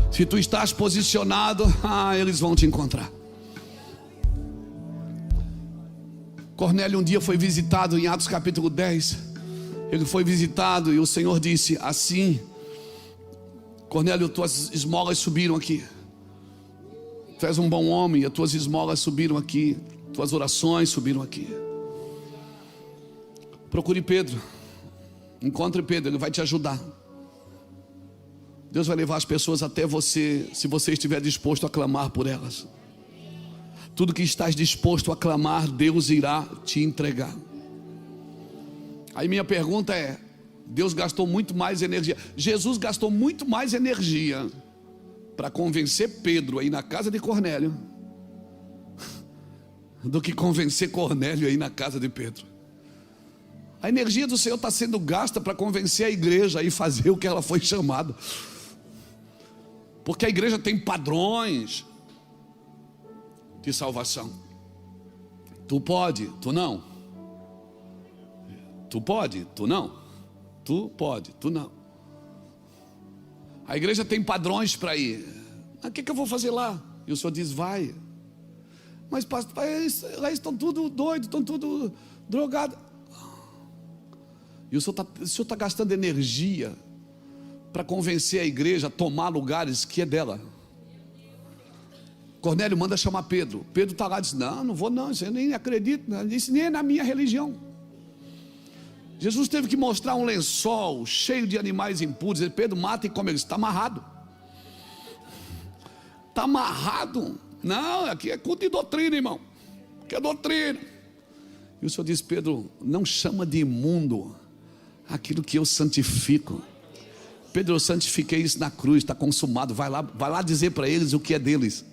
Se tu estás posicionado, eles vão te encontrar. Cornélio um dia foi visitado em Atos capítulo 10. Ele foi visitado e o Senhor disse assim: Cornélio, tuas esmolas subiram aqui. Tu és um bom homem, as tuas esmolas subiram aqui, tuas orações subiram aqui. Procure Pedro, encontre Pedro, ele vai te ajudar. Deus vai levar as pessoas até você, se você estiver disposto a clamar por elas. Tudo que estás disposto a clamar, Deus irá te entregar. Aí minha pergunta é: Deus gastou muito mais energia, Jesus gastou muito mais energia para convencer Pedro aí na casa de Cornélio do que convencer Cornélio aí na casa de Pedro. A energia do Senhor está sendo gasta para convencer a igreja a fazer o que ela foi chamada, porque a igreja tem padrões de salvação. Tu pode, tu não. Tu pode, tu não. Tu pode, tu não. A igreja tem padrões para ir. O que eu vou fazer lá? E o Senhor diz: vai. Mas pastor, lá estão tudo doidos, estão tudo drogados. E o Senhor está gastando energia para convencer a igreja a tomar lugares que é dela. Cornélio manda chamar Pedro. Pedro está lá e diz: não vou não, isso eu nem acredito, isso nem é na minha religião. Jesus teve que mostrar um lençol cheio de animais impuros. Ele: Pedro, mata e come. Ele: está amarrado. Está amarrado. Não, aqui é culto de doutrina, irmão. Aqui é doutrina. E o Senhor diz: Pedro, não chama de imundo aquilo que eu santifico. Pedro, eu santifiquei isso na cruz, está consumado. Vai lá dizer para eles o que é deles.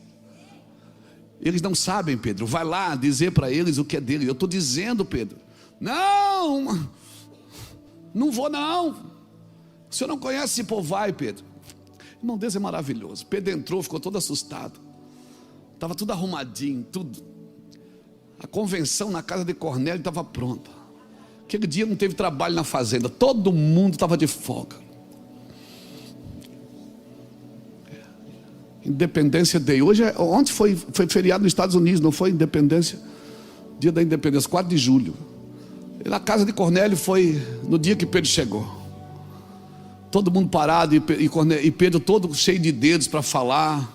Eles não sabem, Pedro. Vai lá dizer para eles o que é deles. Eu estou dizendo, Pedro. Não vou não. O senhor não conhece esse povo? Vai, Pedro. Irmão, Deus é maravilhoso. Pedro entrou, ficou todo assustado. Estava tudo arrumadinho, tudo. A convenção na casa de Cornélio estava pronta. Aquele dia não teve trabalho na fazenda. Todo mundo estava de folga. Independência Day. Ontem foi feriado nos Estados Unidos, não foi Independência? Dia da Independência, 4 de julho. E na casa de Cornélio foi no dia que Pedro chegou. Todo mundo parado e Pedro todo cheio de dedos para falar.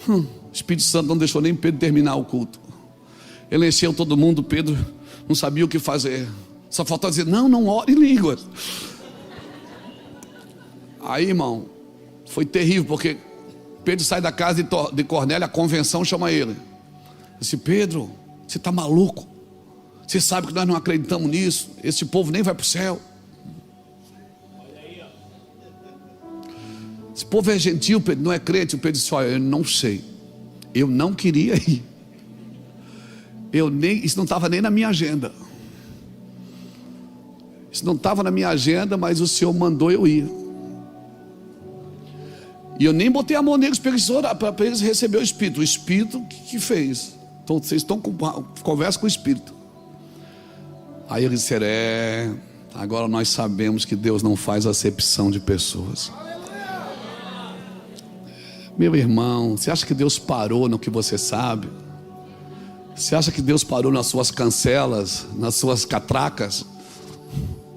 O Espírito Santo não deixou nem Pedro terminar o culto. Ele encheu todo mundo. Pedro não sabia o que fazer. Só faltava dizer: não ore em línguas. Aí, irmão, foi terrível, porque Pedro sai da casa de Cornélio, a convenção chama ele. Disse: Pedro, você está maluco? Você sabe que nós não acreditamos nisso. Esse povo nem vai para o céu. Esse povo é gentil, Pedro, não é crente. O Pedro disse: olha, eu não sei. Eu não queria ir. Isso não estava nem na minha agenda. Isso não estava na minha agenda, mas o Senhor mandou eu ir. E eu nem botei a mão neles para eles receber o Espírito. O Espírito que fez. Então vocês estão com conversa com o Espírito. Aí eles disseram: agora nós sabemos que Deus não faz acepção de pessoas. Meu irmão, você acha que Deus parou no que você sabe? Você acha que Deus parou nas suas cancelas, nas suas catracas,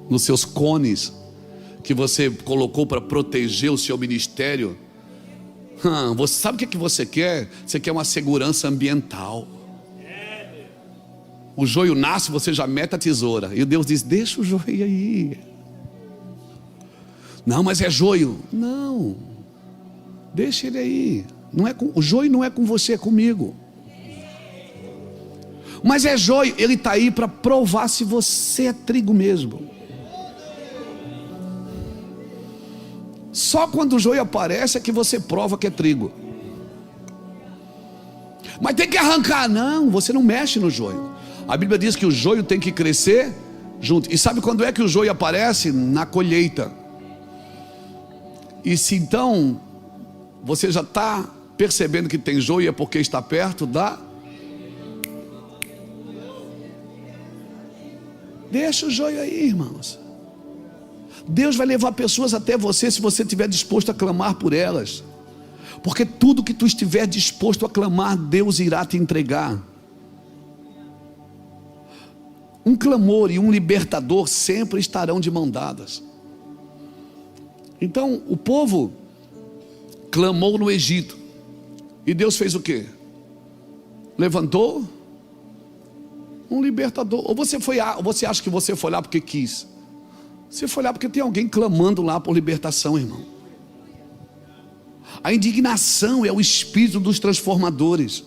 nos seus cones que você colocou para proteger o seu ministério? Você sabe o que você quer? Você quer uma segurança ambiental. O joio nasce, você já mete a tesoura. E Deus diz: deixa o joio aí. Não, mas é joio. Não, deixa ele aí. O joio não é com você, é comigo. Mas é joio, ele está aí para provar se você é trigo mesmo. Só quando o joio aparece é que você prova que é trigo. Mas tem que arrancar. Não, você não mexe no joio. A Bíblia diz que o joio tem que crescer junto. E sabe quando é que o joio aparece? Na colheita. E se então você já está percebendo que tem joio, é porque está perto da... Deixa o joio aí, irmãos. Deus vai levar pessoas até você se você estiver disposto a clamar por elas. Porque tudo que tu estiver disposto a clamar, Deus irá te entregar. Um clamor e um libertador sempre estarão de mão dadas. Então o povo clamou no Egito. E Deus fez o quê? Levantou um libertador. Ou você acha que você foi lá porque quis? Você foi lá porque tem alguém clamando lá por libertação, irmão. A indignação é o espírito dos transformadores.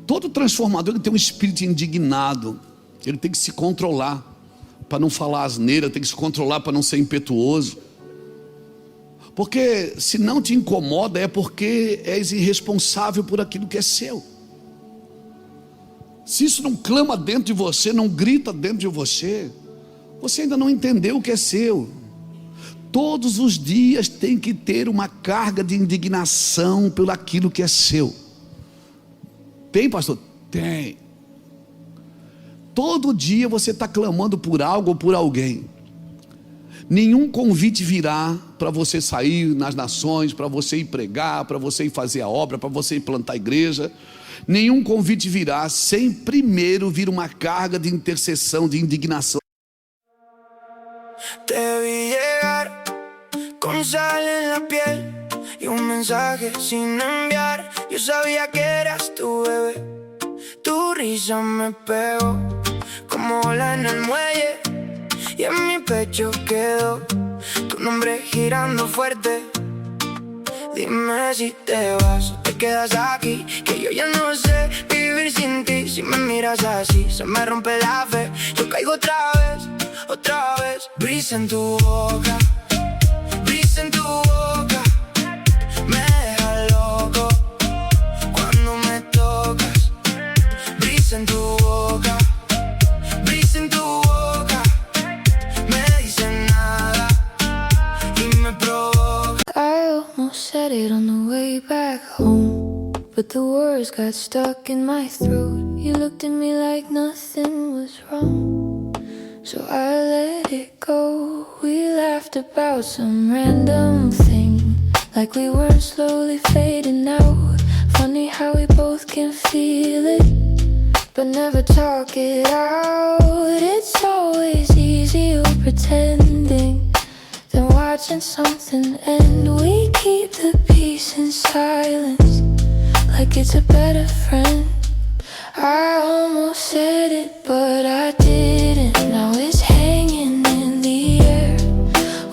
Todo transformador, ele tem um espírito indignado. Ele tem que se controlar para não falar asneira, tem que se controlar para não ser impetuoso. Porque se não te incomoda é porque és irresponsável por aquilo que é seu. Se isso não clama dentro de você, não grita dentro de você, você ainda não entendeu o que é seu. Todos os dias tem que ter uma carga de indignação pelo aquilo que é seu. Tem, pastor? Tem. Todo dia você está clamando por algo ou por alguém. Nenhum convite virá para você sair nas nações, para você ir pregar, para você ir fazer a obra, para você ir plantar a igreja. Nenhum convite virá sem primeiro vir uma carga de intercessão, de indignação. Te vi llegar con sal en la piel y un mensaje sin enviar. Yo sabía que eras tu bebé. Tu risa me pegó como ola en el muelle y en mi pecho quedó tu nombre girando fuerte. Dime si te vas o te quedas aquí, que yo ya no sé vivir sin ti. Si me miras así, se me rompe la fe. Yo caigo otra vez. Brisa en tu boca, brisa en tu boca. Me deja loco cuando me tocas. Brisa en tu boca, brisa en tu boca. Me dice nada y me provoca. I almost said it on the way back home, but the words got stuck in my throat. You looked at me like nothing was wrong, so I let it go. We laughed about some random thing, like we were slowly fading out. Funny how we both can feel it, but never talk it out. It's always easier pretending than watching something end. We keep the peace in silence, like it's a better friend. I almost said it, but I didn't. Now it's hanging in the air.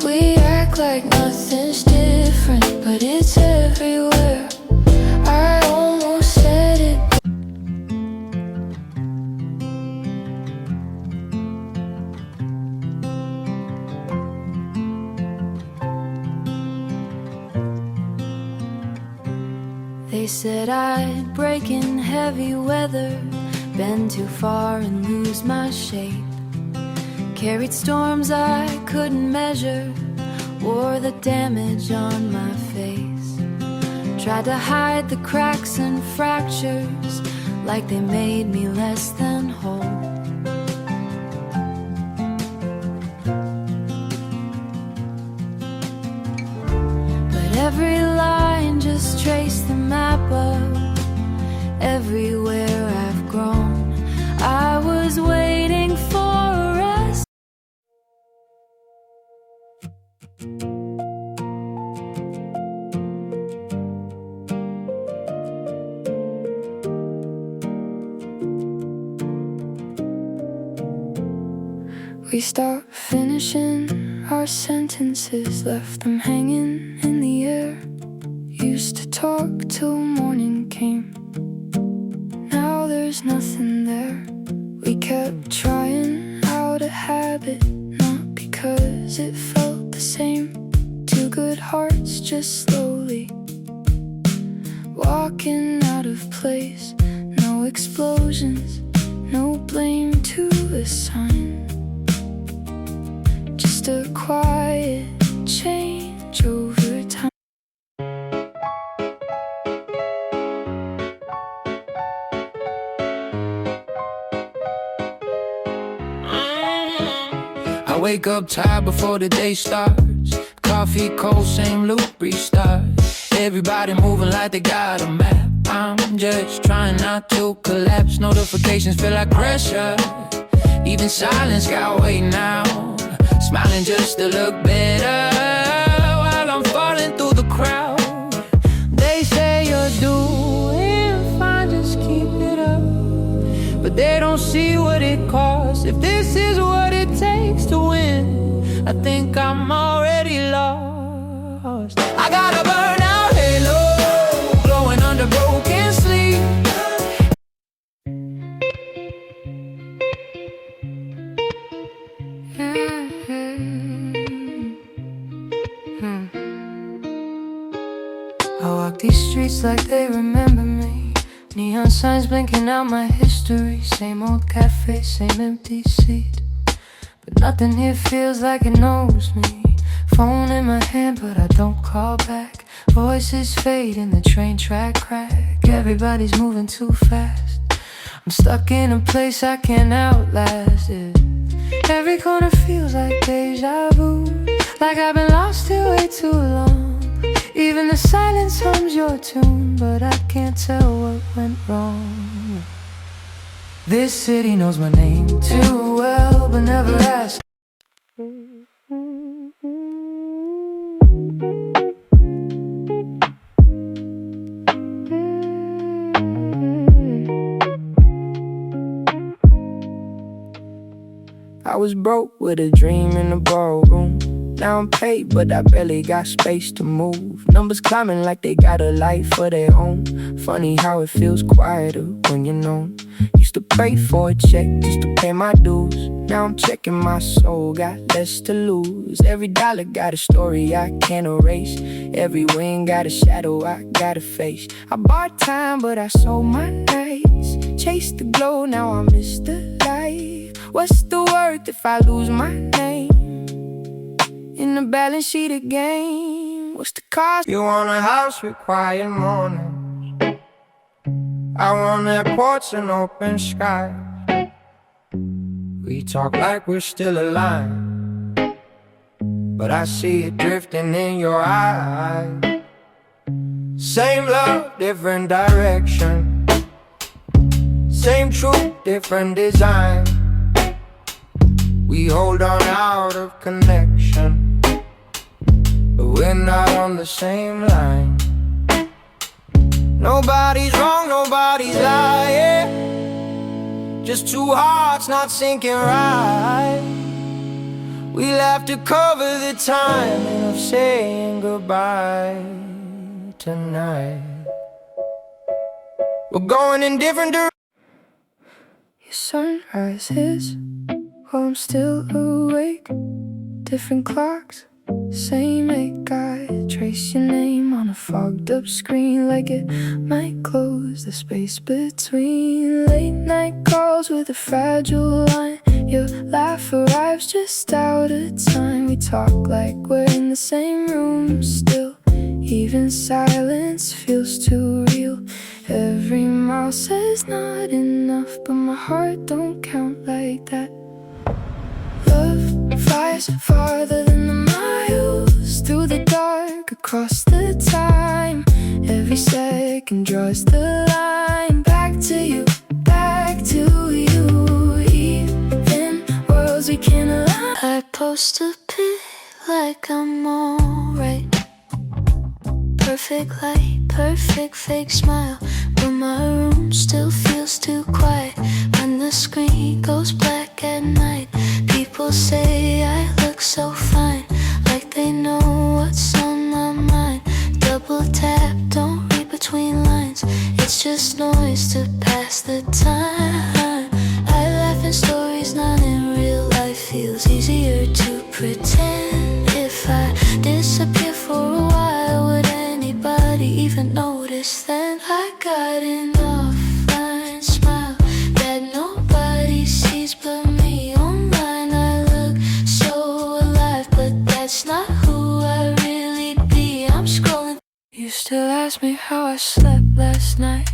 We act like nothing's different, but it's everywhere. I almost said it. They said I'd break in heavy weather, bend too far and lose my shape. Carried storms I couldn't measure, wore the damage on my face, tried to hide the cracks and fractures like they made me less than whole. But every line just traced the map of everywhere I've grown. I was waiting for us. We stopped finishing our sentences, left them hanging in the air. Used to talk till morning came, now there's nothing there. We kept trying out a habit, not because it felt the same. Two good hearts just slowly walking out of place. No explosions, no blame to assign, just a quiet change over time. I wake up tired before the day starts. Coffee cold, same loop, restart. Everybody moving like they got a map. I'm just trying not to collapse. Notifications feel like pressure. Even silence got weight now. Smiling just to look better while I'm falling through the crowd. They say you're doing fine, just keep it up. But they don't see what it costs. If this is what it takes to win, I think I'm already lost. I got a burnout halo glowing under broken sleep. I walk these streets like they remember me. Neon signs blinking out my history. Same old cafe, same empty seat, but nothing here feels like it knows me. Phone in my hand, but I don't call back. Voices fade in the train track crack. Everybody's moving too fast. I'm stuck in a place I can't outlast it. Every corner feels like deja vu, like I've been lost here way too long. Even the silence hums your tune, but I can't tell what went wrong. This city knows my name too well, but never asks. I was broke with a dream in the ballroom. Now I'm paid, but I barely got space to move. Numbers climbing like they got a life of their own. Funny how it feels quieter when you're known. Used to pray for a check just to pay my dues. Now I'm checking my soul, got less to lose. Every dollar got a story I can't erase. Every win got a shadow I gotta face. I bought time, but I sold my nights. Chased the glow, now I miss the light. What's the worth if I lose my name in the balance sheet again? What's the cost? You want a house with quiet mornings. I want airports and open sky. We talk like we're still alive, but I see it drifting in your eyes. Same love, different direction. Same truth, different design. We hold on out of connection, but we're not on the same line. Nobody's wrong, nobody's lying. Just two hearts not syncing right. We'll have to cover the timing of saying goodbye tonight. We're going in different directions. Your sunrise hits while I'm still awake. Different clocks, same ache. I trace your name on a fogged up screen, like it might close the space between. Late night calls with a fragile line. Your laugh arrives just out of time. We talk like we're in the same room still. Even silence feels too real. Every mouth says not enough, but my heart don't count like that. Love flies farther than the miles, through the dark, across the time. Every second draws the line. Back to you, back to you. Even worlds we can't align. I post a pic like I'm alright. Perfect light, perfect fake smile, but my room still feels too quiet. When the screen goes black at night, people say I look so fine, like they know what's on my mind. Double tap, don't read between lines, it's just noise to pass the time. I laugh in stories, not in real life. Feels easier to pretend. If I disappear for a while, would anybody even notice then? I got an offline smile that nobody sees but me. Online I look so alive, but that's not who I really be. I'm scrolling. You still ask me how I slept last night.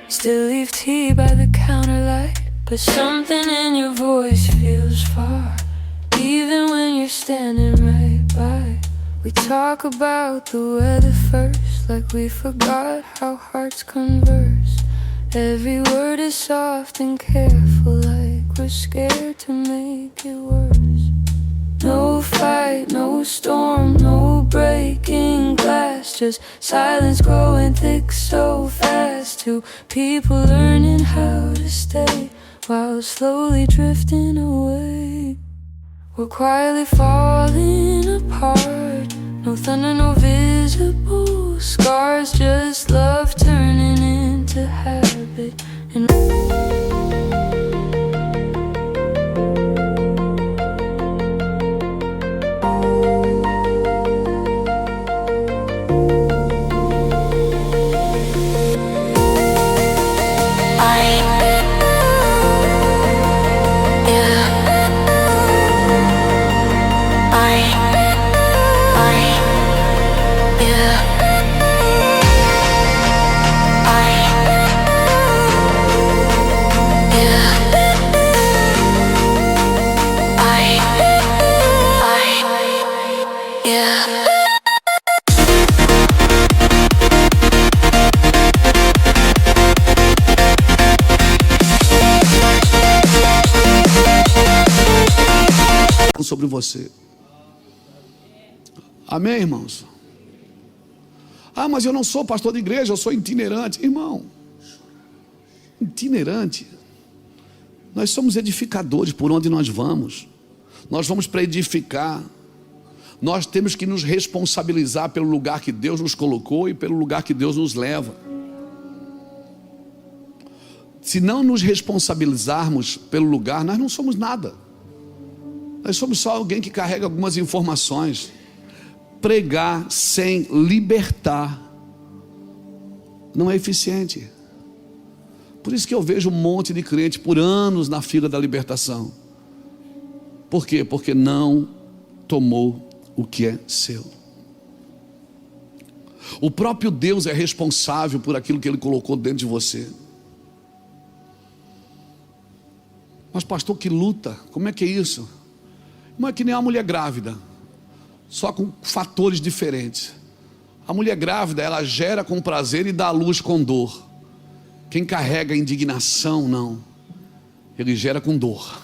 Still leave tea by the counter light, but something in your voice feels far, even when you're standing right by. We talk about the weather first, like we forgot how hearts converse. Every word is soft and careful, like we're scared to make it worse. No fight, no storm, no breaking glass, just silence growing thick so fast. Two people learning how to stay while slowly drifting away. We're quietly falling apart. No thunder, no visible scars, just love turning into habit. And sobre você. Amém, irmãos? Ah, mas eu não sou pastor de igreja, eu sou itinerante. Irmão, itinerante. Nós somos edificadores por onde nós vamos. Nós vamos para edificar. Nós temos que nos responsabilizar pelo lugar que Deus nos colocou e pelo lugar que Deus nos leva. Se não nos responsabilizarmos pelo lugar, nós não somos nada. Nós somos só alguém que carrega algumas informações. Pregar sem libertar não é eficiente. Por isso que eu vejo um monte de crente por anos na fila da libertação. Por quê? Porque não tomou o que é seu. O próprio Deus é responsável por aquilo que Ele colocou dentro de você. Mas pastor, que luta, como é que é isso? Não é que nem uma mulher grávida, só com fatores diferentes. A mulher grávida, ela gera com prazer e dá à luz com dor. Quem carrega indignação, não. Ele gera com dor.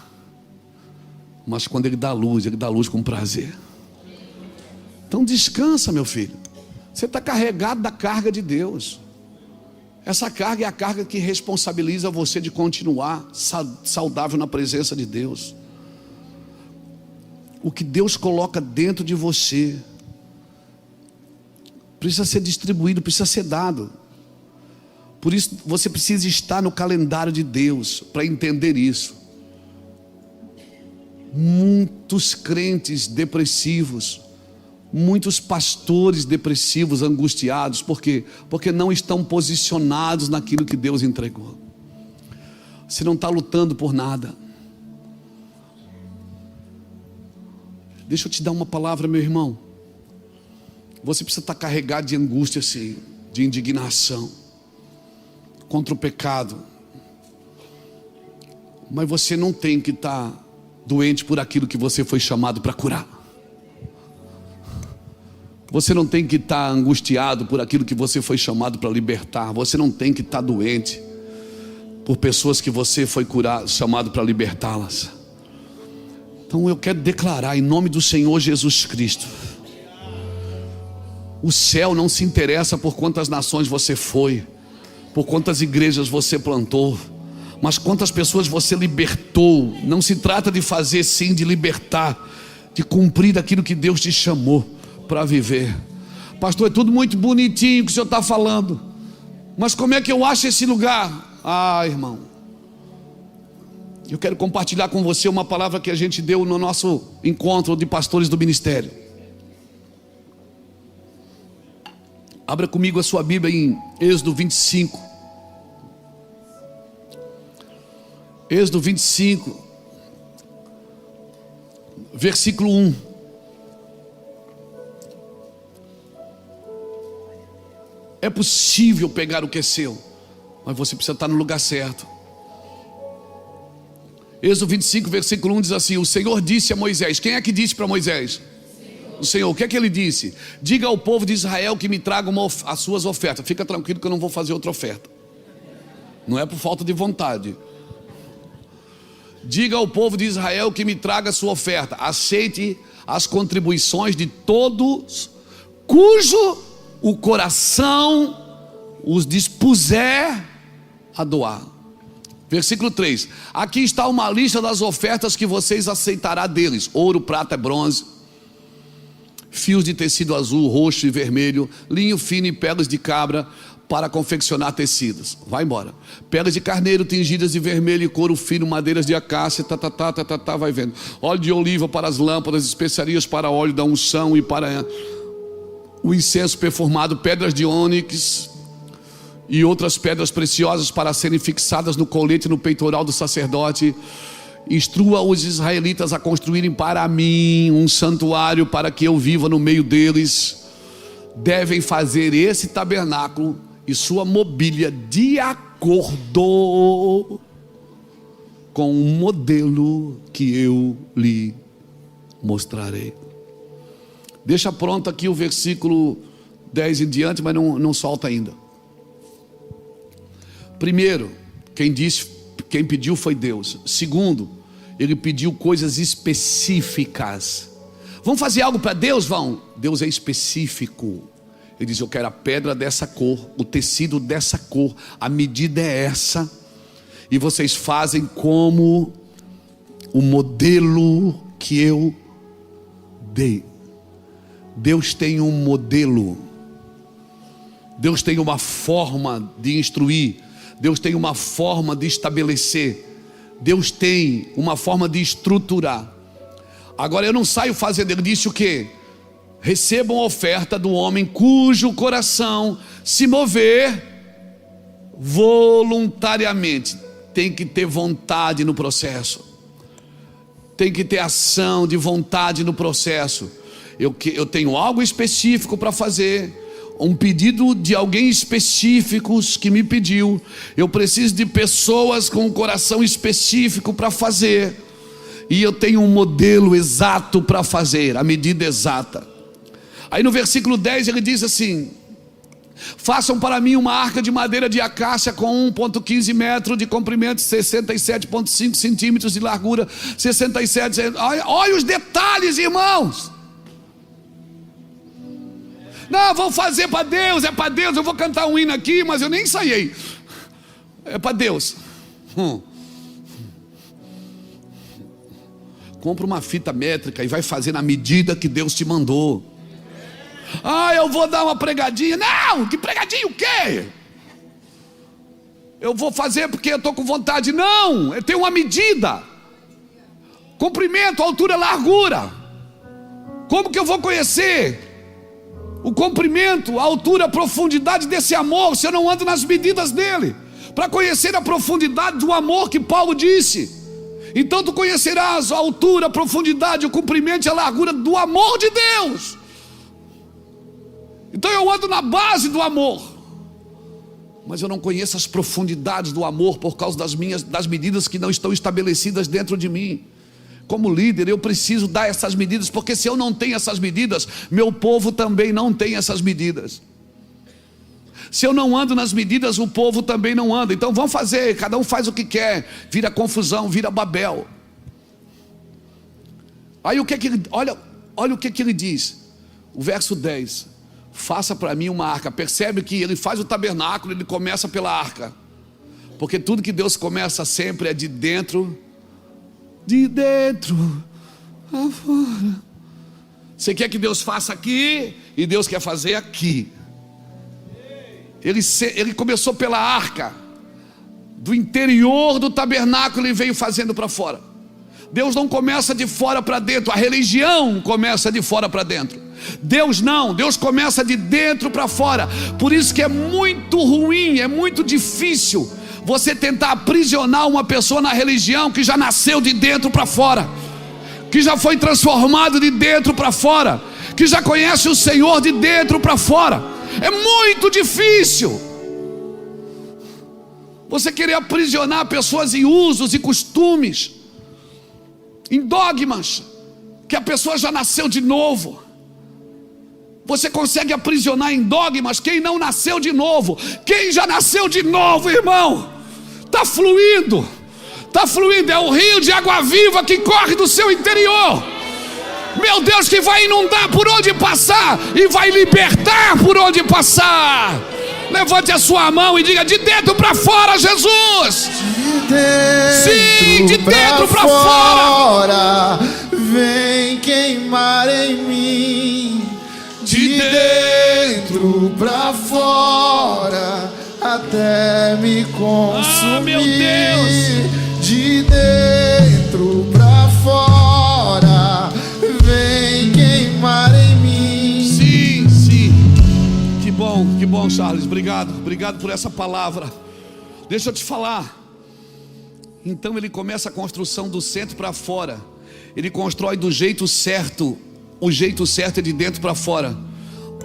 Mas quando ele dá luz com prazer. Então descansa, meu filho. Você está carregado da carga de Deus. Essa carga é a carga que responsabiliza você de continuar saudável na presença de Deus. O que Deus coloca dentro de você precisa ser distribuído, precisa ser dado. Por isso você precisa estar no calendário de Deus para entender isso. Muitos crentes depressivos, muitos pastores depressivos, angustiados, por quê? Porque não estão posicionados naquilo que Deus entregou. Você não está lutando por nada. Deixa eu te dar uma palavra, meu irmão. Você precisa estar carregado de angústia, sim, de indignação contra o pecado. Mas você não tem que estar doente por aquilo que você foi chamado para curar. Você não tem que estar angustiado por aquilo que você foi chamado para libertar. Você não tem que estar doente por pessoas que você foi chamado para libertá-las. Então eu quero declarar em nome do Senhor Jesus Cristo: o céu não se interessa por quantas nações você foi, por quantas igrejas você plantou, mas quantas pessoas você libertou. Não se trata de fazer, sim, de libertar, de cumprir aquilo que Deus te chamou para viver. Pastor, é tudo muito bonitinho que o senhor está falando, mas como é que eu acho esse lugar? Irmão, eu quero compartilhar com você uma palavra que a gente deu no nosso encontro de pastores do ministério. Abra comigo a sua Bíblia em Êxodo 25. Êxodo 25, versículo 1. É possível pegar o que é seu, mas você precisa estar no lugar certo. Êxodo 25, versículo 1 diz assim: o Senhor disse a Moisés. Quem é que disse para Moisés? O Senhor. O que é que ele disse? Diga ao povo de Israel que me traga as suas ofertas. Fica tranquilo que eu não vou fazer outra oferta. Não é por falta de vontade. Diga ao povo de Israel que me traga a sua oferta. Aceite as contribuições de todos cujo o coração os dispuser a doar. Versículo 3: aqui está uma lista das ofertas que vocês aceitarão deles: ouro, prata, bronze, fios de tecido azul, roxo e vermelho, linho fino e peles de cabra para confeccionar tecidos. Vai embora. Peles de carneiro tingidas de vermelho e couro fino, madeiras de acácia, vai vendo. Óleo de oliva para as lâmpadas, especiarias para óleo da unção e para o incenso perfumado, pedras de ônix e outras pedras preciosas para serem fixadas no colete e no peitoral do sacerdote. Instrua os israelitas a construírem para mim um santuário para que eu viva no meio deles. Devem fazer esse tabernáculo e sua mobília de acordo com o modelo que eu lhe mostrarei. Deixa pronto aqui o versículo 10 em diante, mas não solta ainda. Primeiro, quem pediu foi Deus. Segundo, ele pediu coisas específicas. Vamos fazer algo para Deus? Vão. Deus é específico. Ele diz: eu quero a pedra dessa cor, o tecido dessa cor, a medida é essa, e vocês fazem como o modelo que eu dei. Deus tem um modelo, Deus tem uma forma de instruir, Deus tem uma forma de estabelecer, Deus tem uma forma de estruturar. Agora eu não saio fazendo. Ele disse o quê? Recebam a oferta do homem cujo coração se mover voluntariamente. Tem que ter vontade no processo, tem que ter ação de vontade no processo. Eu tenho algo específico para fazer, um pedido de alguém específico que me pediu. Eu preciso de pessoas com um coração específico para fazer, e eu tenho um modelo exato para fazer, a medida exata. Aí no versículo 10 ele diz assim: façam para mim uma arca de madeira de acácia com 1,15 metros de comprimento, 67,5 centímetros de largura, 67. Olha os detalhes, irmãos. Não, vou fazer para Deus, é para Deus. Eu vou cantar um hino aqui, mas eu nem ensaiei. É para Deus. Compra uma fita métrica e vai fazer na medida que Deus te mandou. Eu vou dar uma pregadinha. Não, que pregadinha o quê? Eu vou fazer porque eu estou com vontade. Não, eu tenho uma medida: comprimento, altura, largura. Como que eu vou conhecer o comprimento, a altura, a profundidade desse amor se eu não ando nas medidas dele? Para conhecer a profundidade do amor que Paulo disse, Então tu conhecerás a altura, a profundidade, o comprimento e a largura do amor de Deus. Então eu ando na base do amor, mas eu não conheço as profundidades do amor por causa das medidas que não estão estabelecidas dentro de mim. Como líder, eu preciso dar essas medidas, porque se eu não tenho essas medidas, meu povo também não tem essas medidas. Se eu não ando nas medidas, o povo também não anda. Então vamos fazer, cada um faz o que quer, vira confusão, vira Babel. Aí o que ele, olha o que ele diz, o verso 10: faça para mim uma arca. Percebe que ele faz o tabernáculo, ele começa pela arca, porque tudo que Deus começa sempre é de dentro a fora. Você quer que Deus faça aqui, e Deus quer fazer aqui. Ele começou pela arca, do interior do tabernáculo, ele veio fazendo para fora. Deus não começa de fora para dentro, a religião começa de fora para dentro. Deus não, Deus começa de dentro para fora. Por isso que é muito ruim, é muito difícil você tentar aprisionar uma pessoa na religião que já nasceu de dentro para fora, que já foi transformado de dentro para fora, que já conhece o Senhor de dentro para fora. É muito difícil você querer aprisionar pessoas em usos e costumes, em dogmas, que a pessoa já nasceu de novo. Você consegue aprisionar em dogmas quem não nasceu de novo. Quem já nasceu de novo, irmão, está fluindo, é o rio de água viva que corre do seu interior. Meu Deus, que vai inundar por onde passar e vai libertar por onde passar. Levante a sua mão e diga: de dentro para fora, Jesus. Sim, de dentro para fora. Vem queimar em mim. De dentro para fora, até me consumir. Ah, meu Deus. De dentro para fora, vem queimar em mim. Sim, sim. Que bom, Charles. Obrigado por essa palavra. Deixa eu te falar. Então ele começa a construção do centro para fora. Ele constrói do jeito certo. O jeito certo é de dentro para fora.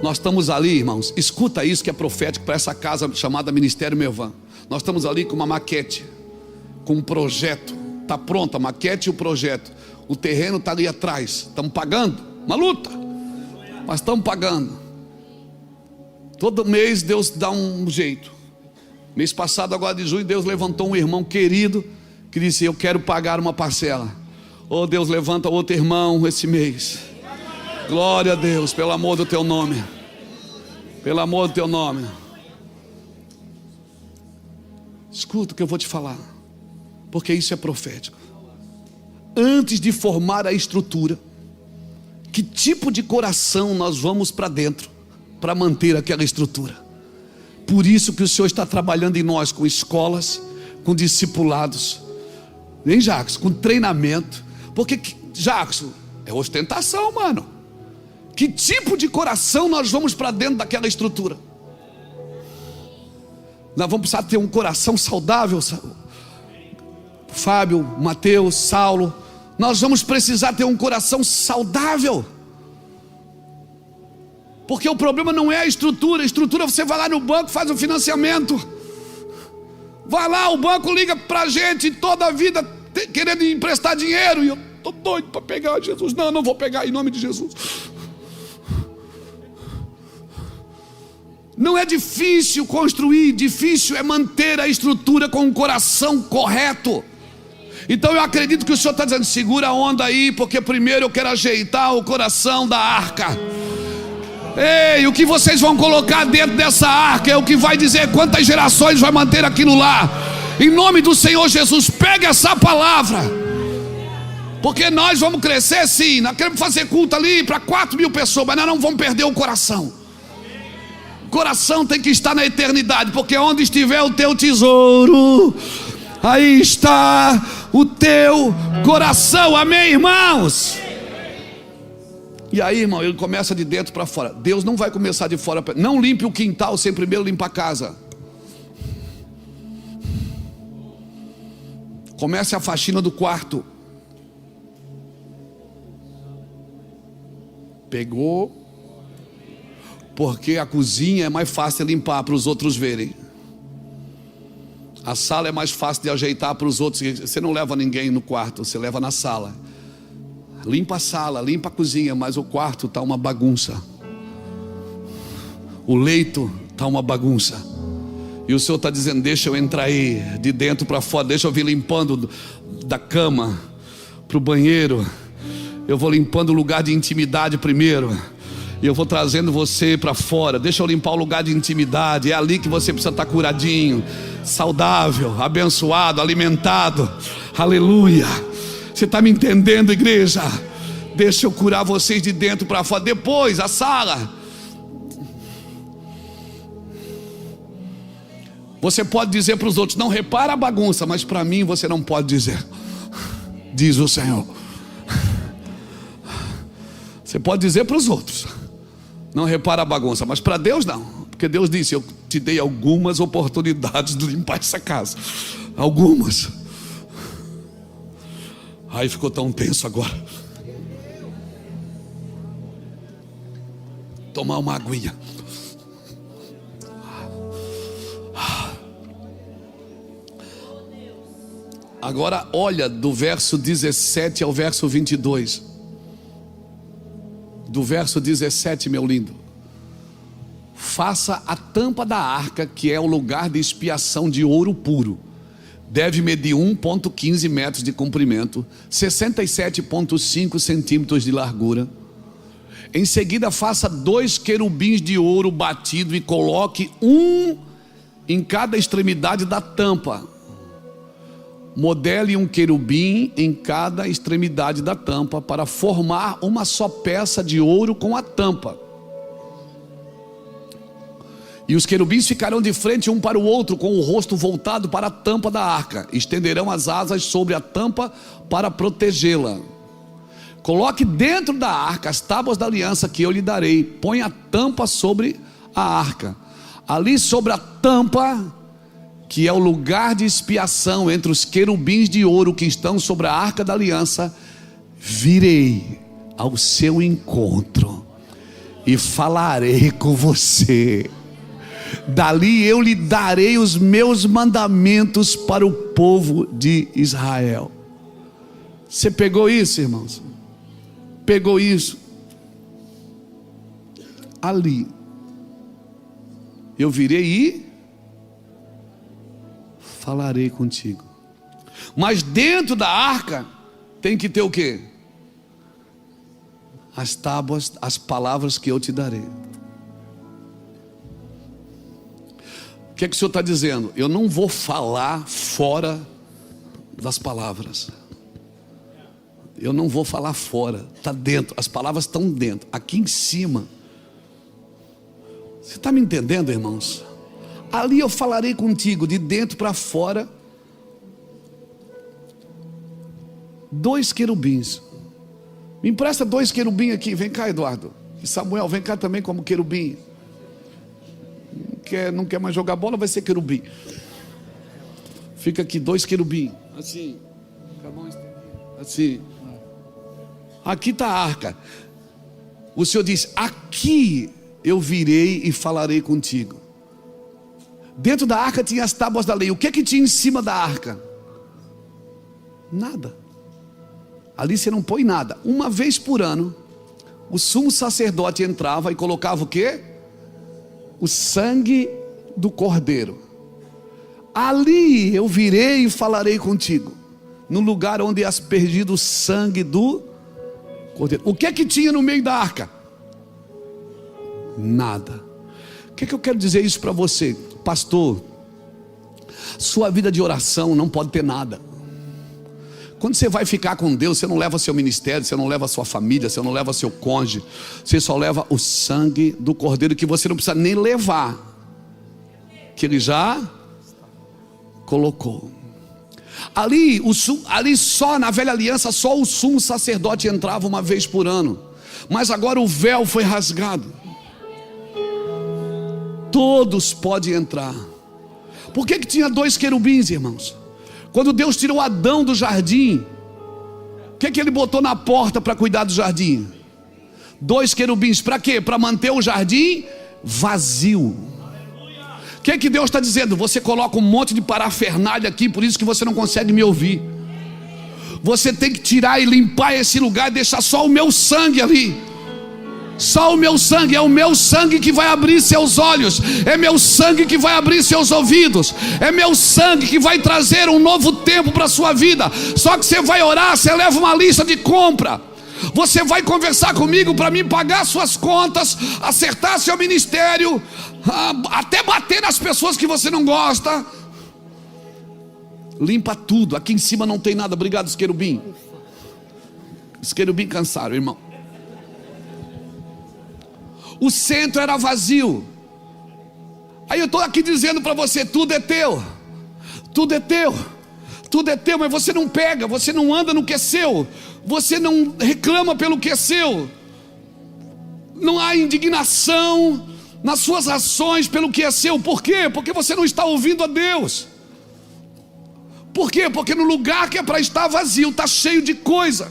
Nós estamos ali, irmãos, escuta isso que é profético para essa casa chamada Ministério Mervan. Nós estamos ali com uma maquete, com um projeto. Está pronta a maquete e o projeto. O terreno está ali atrás. Estamos pagando, uma luta, mas estamos pagando. Todo mês Deus dá um jeito. Mês passado, agora de junho, Deus levantou um irmão querido que disse: eu quero pagar uma parcela. Oh, Deus levanta outro irmão esse mês. Glória a Deus, pelo amor do teu nome. Pelo amor do teu nome. Escuta o que eu vou te falar, porque isso é profético. Antes de formar a estrutura, que tipo de coração nós vamos para dentro para manter aquela estrutura? Por isso que o Senhor está trabalhando em nós com escolas, com discipulados, nem Jackson, com treinamento. Porque Jackson é ostentação, mano. Que tipo de coração nós vamos para dentro daquela estrutura? Nós vamos precisar ter um coração saudável. Fábio, Mateus, Saulo, nós vamos precisar ter um coração saudável. Porque o problema não é a estrutura. A estrutura, você vai lá no banco, faz o financiamento. Vai lá, o banco liga pra gente toda a vida querendo emprestar dinheiro. E eu tô doido para pegar, Jesus. Não vou pegar em nome de Jesus. Não é difícil construir, difícil é manter a estrutura com o coração correto. Então eu acredito que o Senhor está dizendo: segura a onda aí, porque primeiro eu quero ajeitar o coração da arca. Ei, o que vocês vão colocar dentro dessa arca é o que vai dizer quantas gerações vai manter aquilo lá. Em nome do Senhor Jesus, pega essa palavra, porque nós vamos crescer sim. Nós queremos fazer culto ali para 4.000 pessoas, mas nós não vamos perder o coração. O coração tem que estar na eternidade, porque onde estiver o teu tesouro, aí está o teu coração. Amém, irmãos? E aí, irmão, ele começa de dentro para fora. Deus não vai começar de fora para... Não limpe o quintal sem primeiro limpar a casa. Comece a faxina do quarto. Pegou? Porque a cozinha é mais fácil de limpar para os outros verem. A sala é mais fácil de ajeitar para os outros. Você não leva ninguém no quarto, você leva na sala. Limpa a sala, limpa a cozinha, mas o quarto está uma bagunça. O leito está uma bagunça. E o Senhor está dizendo: deixa eu entrar aí, de dentro para fora. Deixa eu vir limpando da cama para o banheiro. Eu vou limpando o lugar de intimidade primeiro. E eu vou trazendo você para fora. Deixa eu limpar o lugar de intimidade. É ali que você precisa estar curadinho, saudável, abençoado, alimentado. Aleluia. Você está me entendendo, igreja? Deixa eu curar vocês de dentro para fora. Depois, a sala. Você pode dizer para os outros: não repara a bagunça. Mas para mim você não pode dizer, diz o Senhor. Você pode dizer para os outros: não repara a bagunça. Mas para Deus não. Porque Deus disse: eu te dei algumas oportunidades de limpar essa casa. Algumas. Ai, ficou tão tenso agora. Tomar uma aguinha. Agora olha do verso 17 ao verso 22. Do verso 17, meu lindo. Faça a tampa da arca, que é o lugar de expiação, de ouro puro. Deve medir 1,15 metros de comprimento, 67,5 centímetros de largura. Em seguida, faça 2 querubins de ouro batido e coloque um em cada extremidade da tampa. Modele um querubim em cada extremidade da tampa para formar uma só peça de ouro com a tampa. E os querubins ficarão de frente um para o outro, com o rosto voltado para a tampa da arca. Estenderão as asas sobre a tampa para protegê-la. Coloque dentro da arca as tábuas da aliança que eu lhe darei. Põe a tampa sobre a arca. Ali sobre a tampa, que é o lugar de expiação entre os querubins de ouro que estão sobre a arca da aliança, virei ao seu encontro e falarei com você. Dali eu lhe darei os meus mandamentos para o povo de Israel. Você pegou isso, irmãos? Pegou isso? Ali eu virei e falarei contigo. Mas dentro da arca tem que ter o quê? As tábuas, as palavras que eu te darei. O que é que o Senhor está dizendo? Eu não vou falar fora das palavras. Eu não vou falar fora. Está dentro, as palavras estão dentro, aqui em cima. Você está me entendendo, irmãos? Ali eu falarei contigo, de dentro para fora. 2 querubins. Me empresta 2 querubins aqui. Vem cá, Eduardo. E Samuel, vem cá também como querubim. Não quer mais jogar bola, vai ser querubim. Fica aqui 2 querubim. Assim. Assim. Aqui está a arca. O Senhor diz: aqui eu virei e falarei contigo. Dentro da arca tinha as tábuas da lei. O que é que tinha em cima da arca? Nada. Ali você não põe nada. Uma vez por ano, o sumo sacerdote entrava e colocava o quê? O sangue do cordeiro. Ali eu virei e falarei contigo, no lugar onde has perdido o sangue do cordeiro. O que é que tinha no meio da arca? Nada. O que é que eu quero dizer isso para você? Pastor, sua vida de oração não pode ter nada. Quando você vai ficar com Deus, você não leva seu ministério, você não leva sua família, você não leva seu cônjuge, você só leva o sangue do cordeiro, que você não precisa nem levar, que ele já colocou. Ali só na velha aliança, só o sumo sacerdote entrava uma vez por ano. Mas agora o véu foi rasgado. Todos podem entrar. Por que tinha 2 querubins, irmãos? Quando Deus tirou Adão do jardim, o que ele botou na porta para cuidar do jardim? 2 querubins, para quê? Para manter o jardim vazio. O que Deus está dizendo? Você coloca um monte de parafernália aqui, por isso que você não consegue me ouvir. Você tem que tirar e limpar esse lugar e deixar só o meu sangue ali. Só o meu sangue, é o meu sangue que vai abrir seus olhos, é meu sangue que vai abrir seus ouvidos, é meu sangue que vai trazer um novo tempo para a sua vida. Só que você vai orar, você leva uma lista de compra, você vai conversar comigo para mim pagar suas contas, acertar seu ministério, até bater nas pessoas que você não gosta. Limpa tudo, aqui em cima não tem nada. Obrigado, os querubim. Os querubim cansaram, irmão. O centro era vazio. Aí eu estou aqui dizendo para você: tudo é teu, tudo é teu, tudo é teu, mas você não pega, você não anda no que é seu, você não reclama pelo que é seu, não há indignação nas suas ações pelo que é seu. Por quê? Porque você não está ouvindo a Deus. Por quê? Porque no lugar que é para estar vazio está cheio de coisa,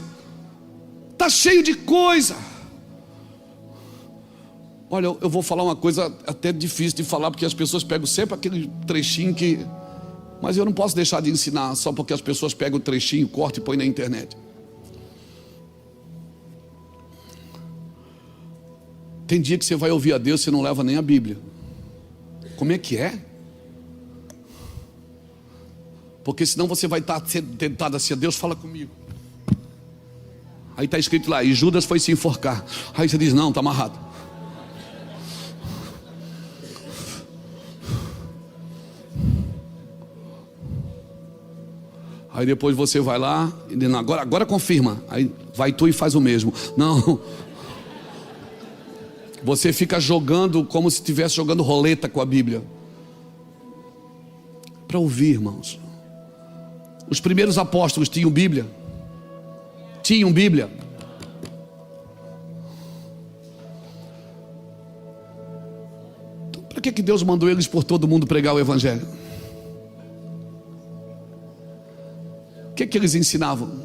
está cheio de coisa. Olha, eu vou falar uma coisa até difícil de falar, porque as pessoas pegam sempre aquele trechinho que... Mas eu não posso deixar de ensinar só porque as pessoas pegam o trechinho, cortam e põem na internet. Tem dia que você vai ouvir a Deus, você não leva nem a Bíblia. Como é que é? Porque senão você vai estar tentado assim: Deus, fala comigo. Aí está escrito lá: e Judas foi se enforcar. Aí você diz: não, está amarrado. Aí depois você vai lá e diz: agora confirma. Aí vai tu e faz o mesmo. Não. Você fica jogando como se estivesse jogando roleta com a Bíblia. Para ouvir, irmãos. Os primeiros apóstolos tinham Bíblia? Tinham Bíblia? Então para que Deus mandou eles por todo mundo pregar o Evangelho? O que eles ensinavam?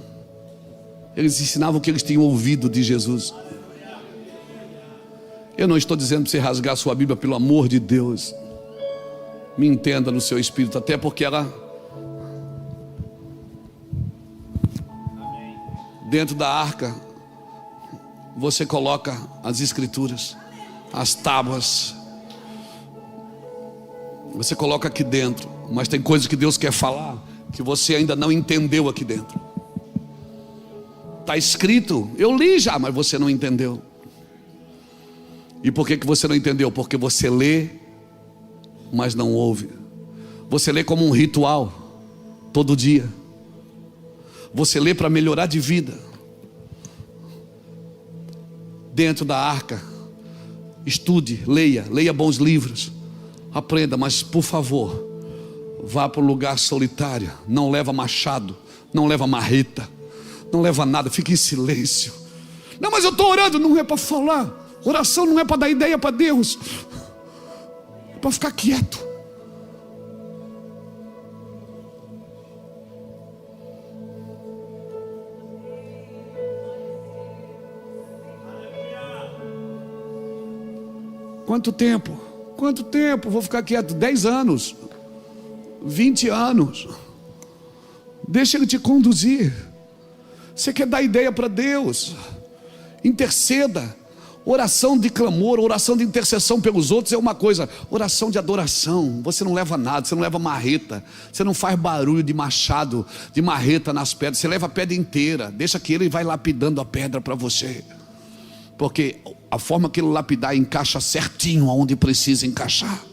Eles ensinavam o que eles tinham ouvido de Jesus. Eu não estou dizendo para você rasgar sua Bíblia, pelo amor de Deus. Me entenda no seu espírito, até porque ela... Dentro da arca, você coloca as escrituras, as tábuas. Você coloca aqui dentro, mas tem coisas que Deus quer falar que você ainda não entendeu aqui dentro. Está escrito, eu li já, mas você não entendeu. E por que você não entendeu? Porque você lê, mas não ouve. Você lê como um ritual, todo dia. Você lê para melhorar de vida. Dentro da arca, estude, leia bons livros, aprenda, mas por favor, vá para um lugar solitário. Não leva machado, não leva marreta, não leva nada, fique em silêncio. Não, mas eu estou orando. Não é para falar. Oração não é para dar ideia para Deus, é para ficar quieto. Quanto tempo? Quanto tempo? Vou ficar quieto? 10 anos, 20 anos. Deixa Ele te conduzir. Você quer dar ideia para Deus? Interceda. Oração de clamor, oração de intercessão pelos outros é uma coisa. Oração de adoração, você não leva nada, você não leva marreta, você não faz barulho de machado, de marreta nas pedras, você leva a pedra inteira. Deixa que Ele vai lapidando a pedra para você, porque a forma que Ele lapidar encaixa certinho aonde precisa encaixar.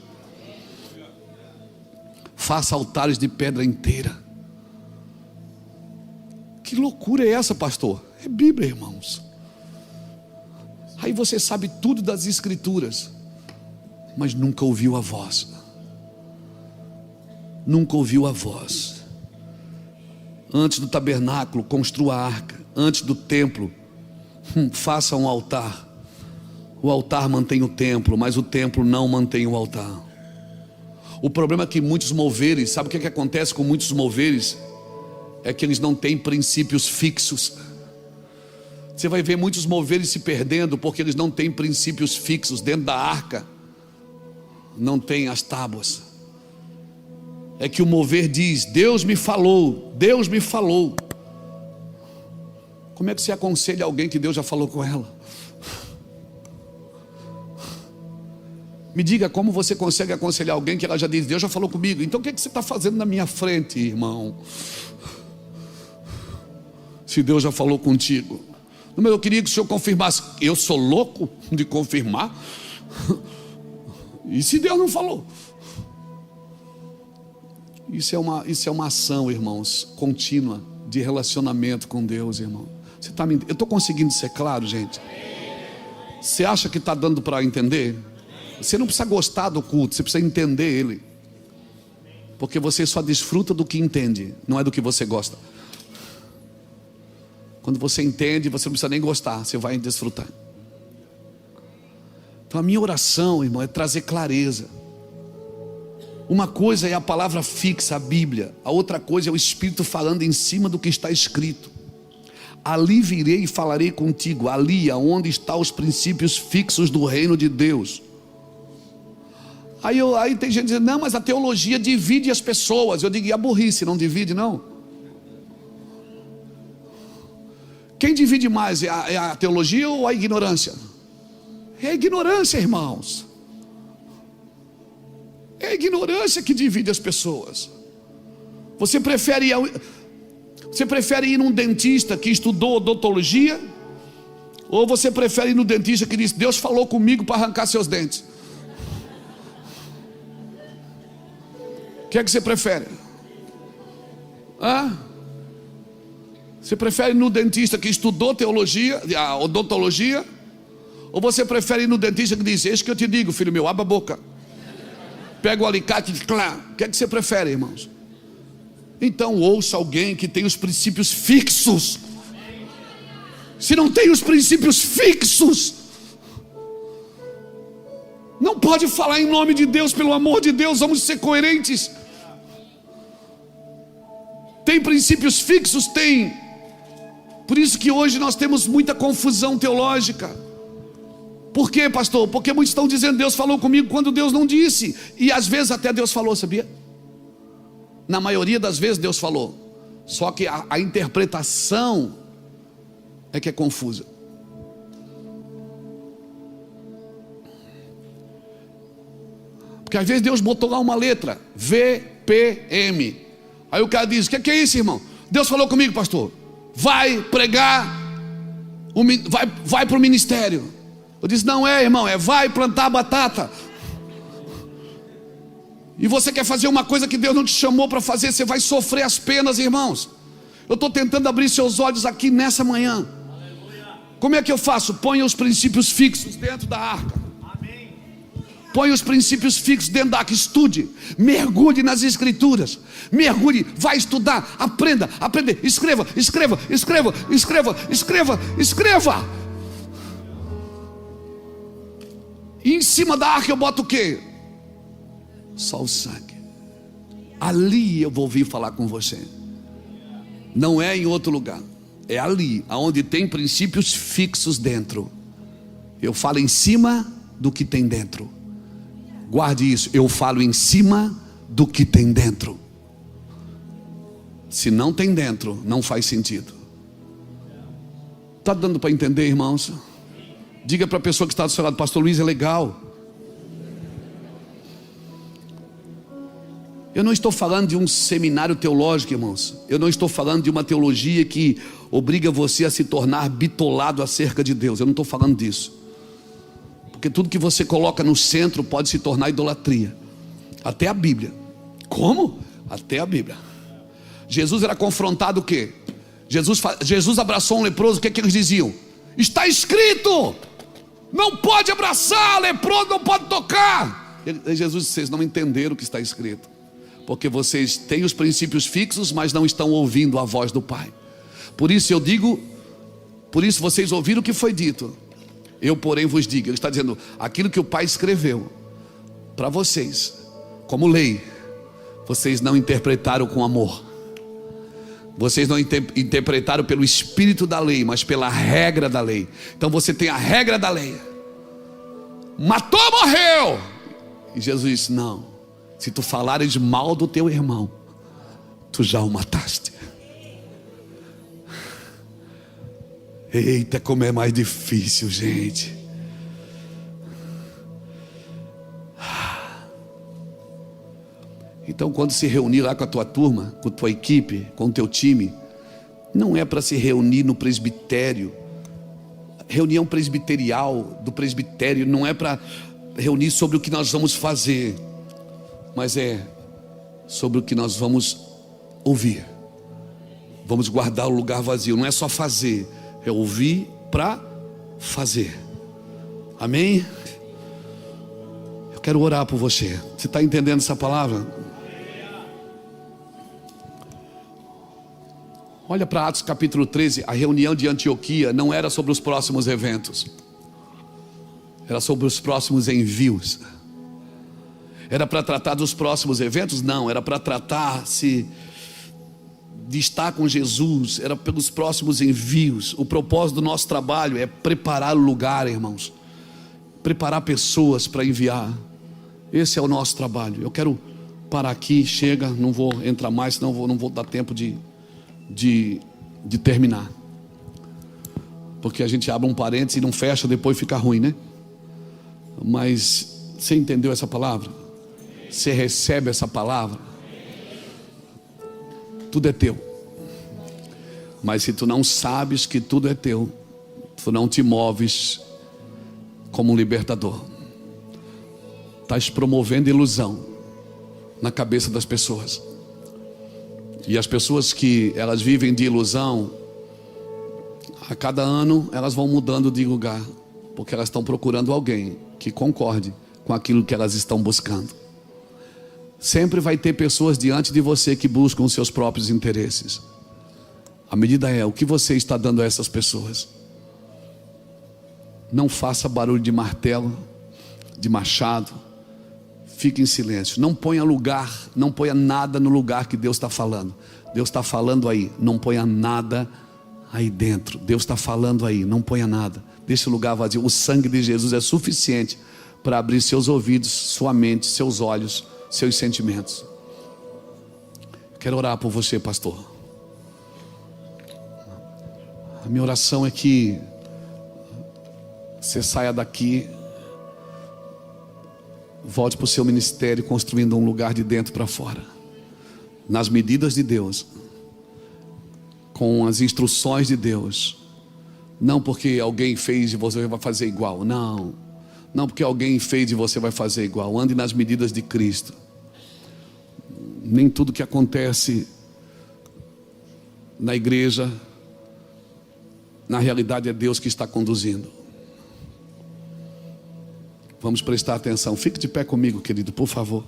Faça altares de pedra inteira. Que loucura é essa, pastor? É Bíblia, irmãos. Aí você sabe tudo das escrituras, mas nunca ouviu a voz. Nunca ouviu a voz. Antes do tabernáculo, construa a arca. Antes do templo, faça um altar. O altar mantém o templo, mas o templo não mantém o altar. O problema é que muitos moveres, sabe o que acontece com muitos moveres? é que eles não têm princípios fixos. Você vai ver muitos moveres se perdendo porque eles não têm princípios fixos. Dentro da arca não tem as tábuas. É que o mover diz: Deus me falou, Deus me falou. Como é que você aconselha alguém que Deus já falou com ela? Me diga como você consegue aconselhar alguém que ela já diz: Deus já falou comigo. Então o que você está fazendo na minha frente, irmão? Se Deus já falou contigo. Mas eu queria que o senhor confirmasse. Eu sou louco de confirmar? E se Deus não falou? Isso é uma ação, irmãos, contínua de relacionamento com Deus, irmão. Você tá eu estou conseguindo ser claro, gente? Você acha que está dando para entender? Você não precisa gostar do culto, você precisa entender ele. Porque você só desfruta do que entende, não é do que você gosta. Quando você entende, você não precisa nem gostar, você vai desfrutar. Então a minha oração, irmão, é trazer clareza. Uma coisa é a palavra fixa, a Bíblia. A outra coisa é o Espírito falando em cima do que está escrito. Ali virei e falarei contigo. Ali aonde estão os princípios fixos do reino de Deus. Aí tem gente dizendo: não, mas a teologia divide as pessoas. Eu digo: e a burrice não divide, não? Quem divide mais? É a teologia ou a ignorância? É a ignorância, irmãos. É a ignorância que divide as pessoas. Você prefere ir num dentista que estudou odontologia? Ou você prefere ir no dentista que diz: Deus falou comigo para arrancar seus dentes? O que é que você prefere? Você prefere ir no dentista que estudou teologia, a odontologia? Ou você prefere ir no dentista que diz: eis que eu te digo, filho meu, abra a boca, pega o alicate e clá. O que é que você prefere, irmãos? Então ouça alguém que tem os princípios fixos. Se não tem os princípios fixos, não pode falar em nome de Deus. Pelo amor de Deus, vamos ser coerentes. Tem princípios fixos? Tem. Por isso que hoje nós temos muita confusão teológica. Por quê, pastor? Porque muitos estão dizendo: Deus falou comigo, quando Deus não disse. E às vezes até Deus falou, sabia? Na maioria das vezes Deus falou. Só que a interpretação é que é confusa. Porque às vezes Deus botou lá uma letra VPM. Aí o cara diz: o que é isso, irmão? Deus falou comigo, pastor. Vai pregar, vai para o ministério. Eu disse: não é, irmão, é vai plantar batata. E você quer fazer uma coisa que Deus não te chamou para fazer, você vai sofrer as penas, irmãos. Eu estou tentando abrir seus olhos aqui nessa manhã. Como é que eu faço? Ponha os princípios fixos dentro da arca. Põe os princípios fixos dentro da arca. Estude, mergulhe nas escrituras. Mergulhe, vai estudar, aprenda, escreva. E em cima da arca eu boto o quê? Só o sangue. Ali eu vou ouvir falar com você. Não é em outro lugar. É ali, aonde tem princípios fixos dentro. Eu falo em cima do que tem dentro. Guarde isso, eu falo em cima do que tem dentro. Se não tem dentro, não faz sentido. Está dando para entender, irmãos? Diga para a pessoa que está do seu lado: pastor Luiz é legal. Eu não estou falando de um seminário teológico, irmãos. Eu não estou falando de uma teologia que obriga você a se tornar bitolado acerca de Deus. Eu não estou falando disso. Porque tudo que você coloca no centro pode se tornar idolatria. Até a Bíblia. Como? Até a Bíblia. Jesus era confrontado o quê? Jesus abraçou um leproso. O que é que eles diziam? Está escrito: não pode abraçar, leproso não pode tocar. Jesus disse: vocês não entenderam o que está escrito, porque vocês têm os princípios fixos, mas não estão ouvindo a voz do Pai. Por isso eu digo, por isso vocês ouviram o que foi dito. Eu, porém, vos digo. Ele está dizendo: aquilo que o Pai escreveu para vocês como lei, vocês não interpretaram com amor. Vocês não interpretaram pelo espírito da lei, mas pela regra da lei. Então você tem a regra da lei. Matou, morreu. E Jesus disse: não, se tu falares mal do teu irmão, tu já o mataste. Eita, como é mais difícil, gente. Então, quando se reunir lá com a tua turma, com a tua equipe, com o teu time, não é para se reunir no presbitério. Reunião presbiterial do presbitério não é para reunir sobre o que nós vamos fazer, mas é sobre o que nós vamos ouvir. Vamos guardar o lugar vazio. Não é só fazer, é ouvir para fazer. Amém? Eu quero orar por você. Você está entendendo essa palavra? Olha para Atos capítulo 13, a reunião de Antioquia não era sobre os próximos eventos, era sobre os próximos envios. Era para tratar dos próximos eventos? Não, era para tratar-se de estar com Jesus, era pelos próximos envios. O propósito do nosso trabalho é preparar o lugar, irmãos, preparar pessoas para enviar. Esse é o nosso trabalho. Eu quero parar aqui, chega, não vou entrar mais, senão não vou dar tempo de terminar, porque a gente abre um parênteses e não fecha, depois fica ruim, né? Mas você entendeu essa palavra? Você recebe essa palavra? Tudo é teu. Mas se tu não sabes que tudo é teu, tu não te moves como um libertador. Estás promovendo ilusão na cabeça das pessoas. E as pessoas que elas vivem de ilusão, a cada ano elas vão mudando de lugar, porque elas estão procurando alguém que concorde com aquilo que elas estão buscando. Sempre vai ter pessoas diante de você que buscam os seus próprios interesses. A medida é o que você está dando a essas pessoas. Não faça barulho de martelo, de machado. Fique em silêncio. Não ponha nada no lugar que Deus está falando. Deus está falando aí. Não ponha nada aí dentro. Deus está falando aí. Não ponha nada. Deixe o lugar vazio. O sangue de Jesus é suficiente para abrir seus ouvidos, sua mente, seus olhos, seus sentimentos. Quero orar por você, pastor. A minha oração é que você saia daqui, volte para o seu ministério construindo um lugar de dentro para fora, nas medidas de Deus, com as instruções de Deus. Não porque alguém fez e você vai fazer igual. Não porque alguém fez e você vai fazer igual. Ande nas medidas de Cristo. Nem tudo que acontece na igreja, na realidade é Deus que está conduzindo. Vamos prestar atenção. Fique de pé comigo, querido, por favor.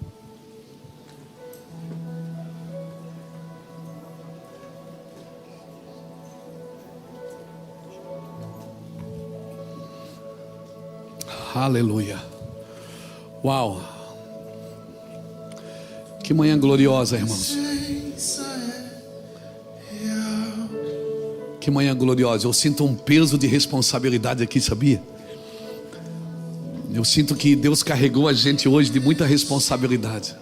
Aleluia. Uau. Que manhã gloriosa, irmãos. Que manhã gloriosa. Eu sinto um peso de responsabilidade aqui, sabia? Eu sinto que Deus carregou a gente hoje de muita responsabilidade.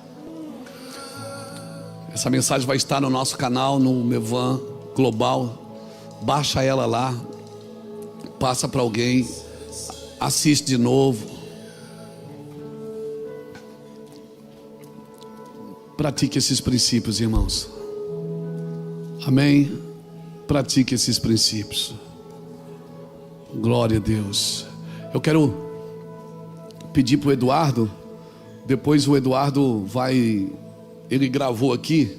Essa mensagem vai estar no nosso canal, no Mevan Global. Baixa ela lá, passa para alguém, assiste de novo. Pratique esses princípios, irmãos. Amém? Pratique esses princípios. Glória a Deus. Eu quero pedir para o Eduardo. Depois o Eduardo vai. Ele gravou aqui.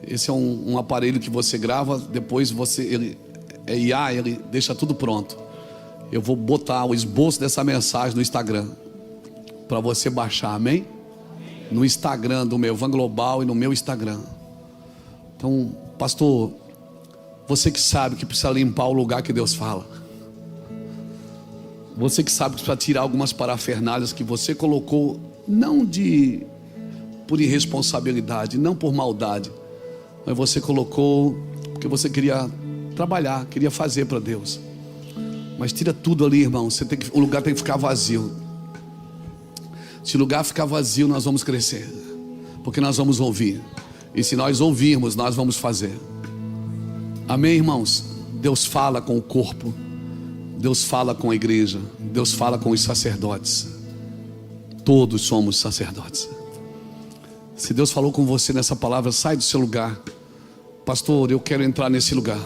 Esse é um aparelho que você grava. Depois ele é IA, ele deixa tudo pronto. Eu vou botar o esboço dessa mensagem no Instagram para você baixar, amém? No Instagram do Mevan Global e no meu Instagram. Então, pastor, você que sabe que precisa limpar o lugar que Deus fala. Você que sabe que precisa tirar algumas parafernálias que você colocou, não por irresponsabilidade, não por maldade, mas você colocou porque você queria trabalhar, queria fazer para Deus. Mas tira tudo ali, irmão. O lugar tem que ficar vazio. Se o lugar ficar vazio, nós vamos crescer, porque nós vamos ouvir. E se nós ouvirmos, nós vamos fazer. Amém, irmãos? Deus fala com o corpo, Deus fala com a igreja, Deus fala com os sacerdotes. Todos somos sacerdotes. Se Deus falou com você nessa palavra, sai do seu lugar. Pastor, eu quero entrar nesse lugar.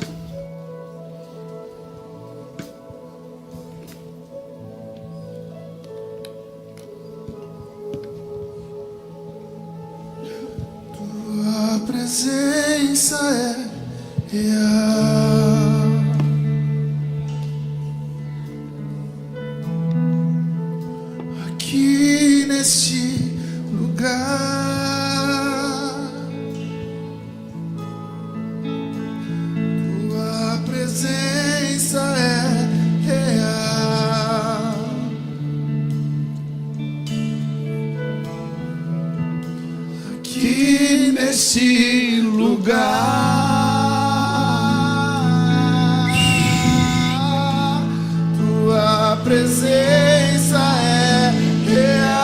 Tua presença é real. Aqui neste lugar, tua presença é real. Aqui neste lugar, tua presença é real.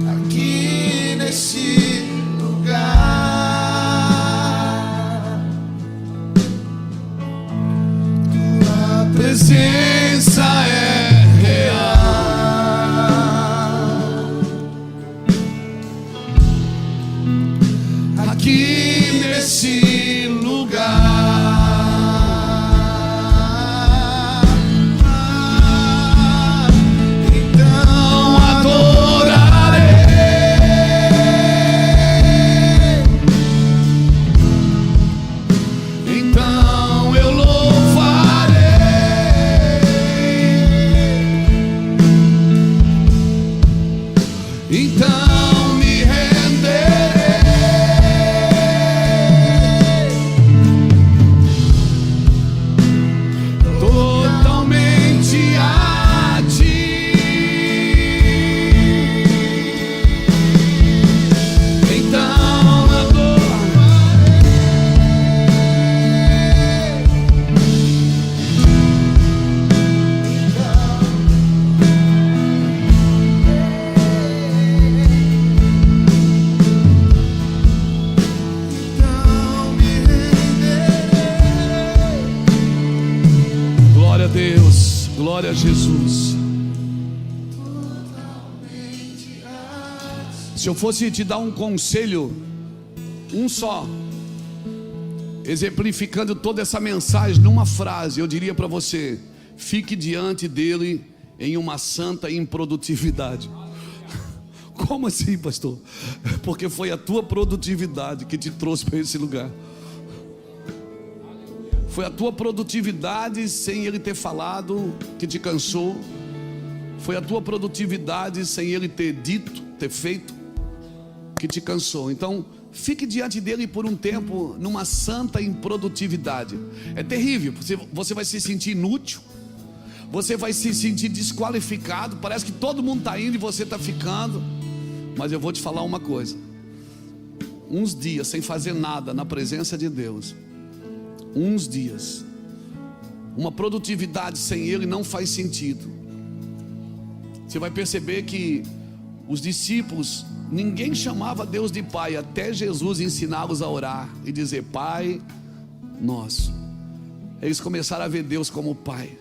Aqui neste lugar, tua presença é real. Aqui nesse lugar, então adorarei, então eu louvarei, então me renderei totalmente a ti. Então adorarei, então me renderei. Glória a Deus, glória a Jesus. Se eu fosse te dar um conselho, um só, exemplificando toda essa mensagem numa frase, eu diria para você: fique diante dele em uma santa improdutividade. Como assim, pastor? Porque foi a tua produtividade que te trouxe para esse lugar. Foi a tua produtividade sem ele ter falado que te cansou. Foi a tua produtividade sem ele ter dito, ter feito, que te cansou. Então, fique diante dele por um tempo numa santa improdutividade. É terrível, você vai se sentir inútil, você vai se sentir desqualificado. Parece que todo mundo está indo e você está ficando. Mas eu vou te falar uma coisa: uns dias sem fazer nada na presença de Deus, uns dias, uma produtividade sem ele não faz sentido. Você vai perceber que os discípulos, ninguém chamava Deus de Pai, até Jesus ensiná-los a orar e dizer Pai Nosso. Eles começaram a ver Deus como Pai.